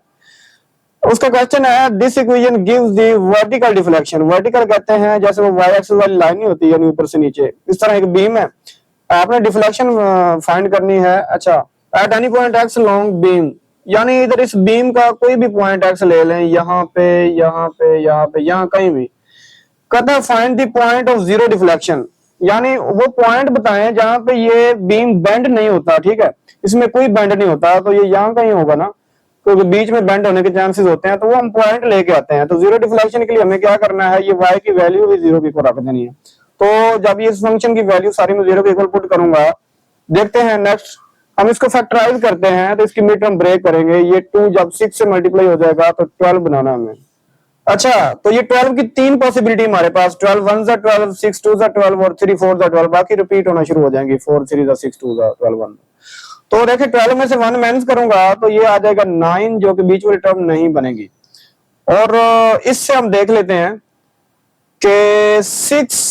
उसका क्वेश्चन है this equation gives the vertical deflection. Vertical कहते हैं जैसे वो y एक्सिस वाली लाइन नहीं होती, यानी ऊपर से नीचे, इस तरह एक बीम है, आपने डिफ्लेक्शन फाइंड करनी है। अच्छा, at any point x long beam, यानी इधर इस बीम का कोई भी पॉइंट एक्स ले लें, यहाँ पे, यहाँ पे, यहाँ पे, यहाँ कहीं भी। कहता है find the point of zero deflection, यानी वो पॉइंट बताएं जहां पे ये बीम बेंड नहीं होता। ठीक है, इसमें कोई बेंड नहीं होता, तो ये यहाँ कहीं होगा ना, क्योंकि बीच में बेंड होने के चांसेस होते हैं, तो वो हम पॉइंट लेके आते हैं। तो जीरो डिफ्लेक्शन के लिए हमें क्या करना है, ये y की वैल्यू भी जीरो की इक्वल रख देनी है। तो जब ये इस फंक्शन की वैल्यू सारी मैं जीरो के इक्वल पुट करूंगा, देखते हैं नेक्स्ट हम इसको फैक्टराइज करते हैं, तो इसकी मिड टर्म ब्रेक करेंगे। ये 2 जब 6 से मल्टीप्लाई हो जाएगा तो 12 बनाना हमें। अच्छा, तो ये 12 की 3 पॉसिबिलिटी हमारे पास, 12 1 जा 12, 6 2 जा 12 और 3 4 जा 12, बाकी रिपीट होना शुरू हो जाएंगी, 4 3 जा 6 2 जा 12 1। तो देखिए 12 में से 1 माइनस करूंगा तो ये आ जाएगा 9, जो कि बीच वाली टर्म नहीं बनेगी। और इससे हम देख लेते हैं कि 6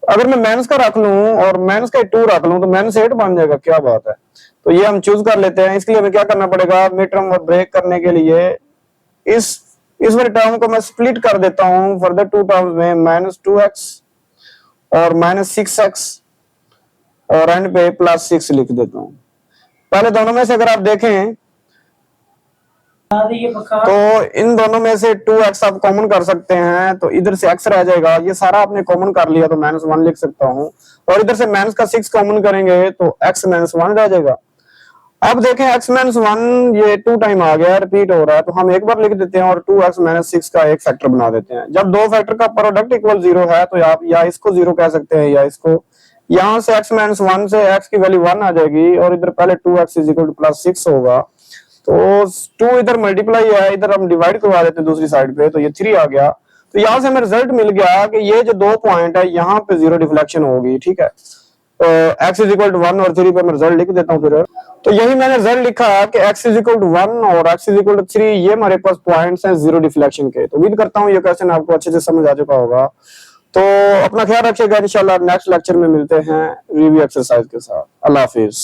अगर मैं माइनस का रख लूं और माइनस का 2 रख लूं तो माइनस 8 बन जाएगा, क्या बात है। तो ये हम चूज कर लेते हैं। इसके लिए हमें क्या करना पड़ेगा, मिड टर्म और ब्रेक करने के लिए इस वाली टर्म को मैं स्प्लिट कर देता हूं फर्दर 2 टर्म्स में, -2x और -6x और एंड पे +6 लिख देता हूं। पहले दोनों में से अगर आप देखें तो इन दोनों में से 2x आप कॉमन कर सकते हैं, तो इधर से x रह जाएगा, ये सारा आपने कॉमन कर लिया तो -1 लिख सकता हूं, और इधर से माइनस का 6 कॉमन करेंगे तो x -1 रह जाएगा। अब देखें x -1 ये 2 टाइम आ गया, रिपीट हो रहा है, तो हम एक बार लिख देते हैं और 2x -6 का एक फैक्टर बना देते हैं। जब दो फैक्टर का प्रोडक्ट इक्वल 0 है तो आप या इसको 0 कह सकते हैं या इसको, यहां से x -1 से x की वैल्यू 1 आ जाएगी और इधर पहले 2x +6 होगा, तो 2 इधर मल्टीप्लाई है, इधर हम डिवाइड करवा देते हैं दूसरी साइड पे, तो ये 3 आ गया। तो यहां से हमें रिजल्ट मिल गया कि ये जो 2 पॉइंट है यहाँ पे जीरो डिफ्लेक्शन होगी। ठीक है, तो x = 1 और 3 पे मैं रिजल्ट लिख देता हूँ फिर। तो यही मैंने रिजल्ट लिखा कि x = 1 और x = 3 ये हमारे पास पॉइंट्स हैं जीरो डिफ्लेक्शन के। तो उम्मीद करता हूँ ये क्वेश्चन आपको अच्छे से समझ आ चुका होगा। तो अपना ख्याल रखिएगा, इंशाल्लाह नेक्स्ट लेक्चर में मिलते हैं रिव्यू एक्सरसाइज के साथ। अल्लाह हाफिज।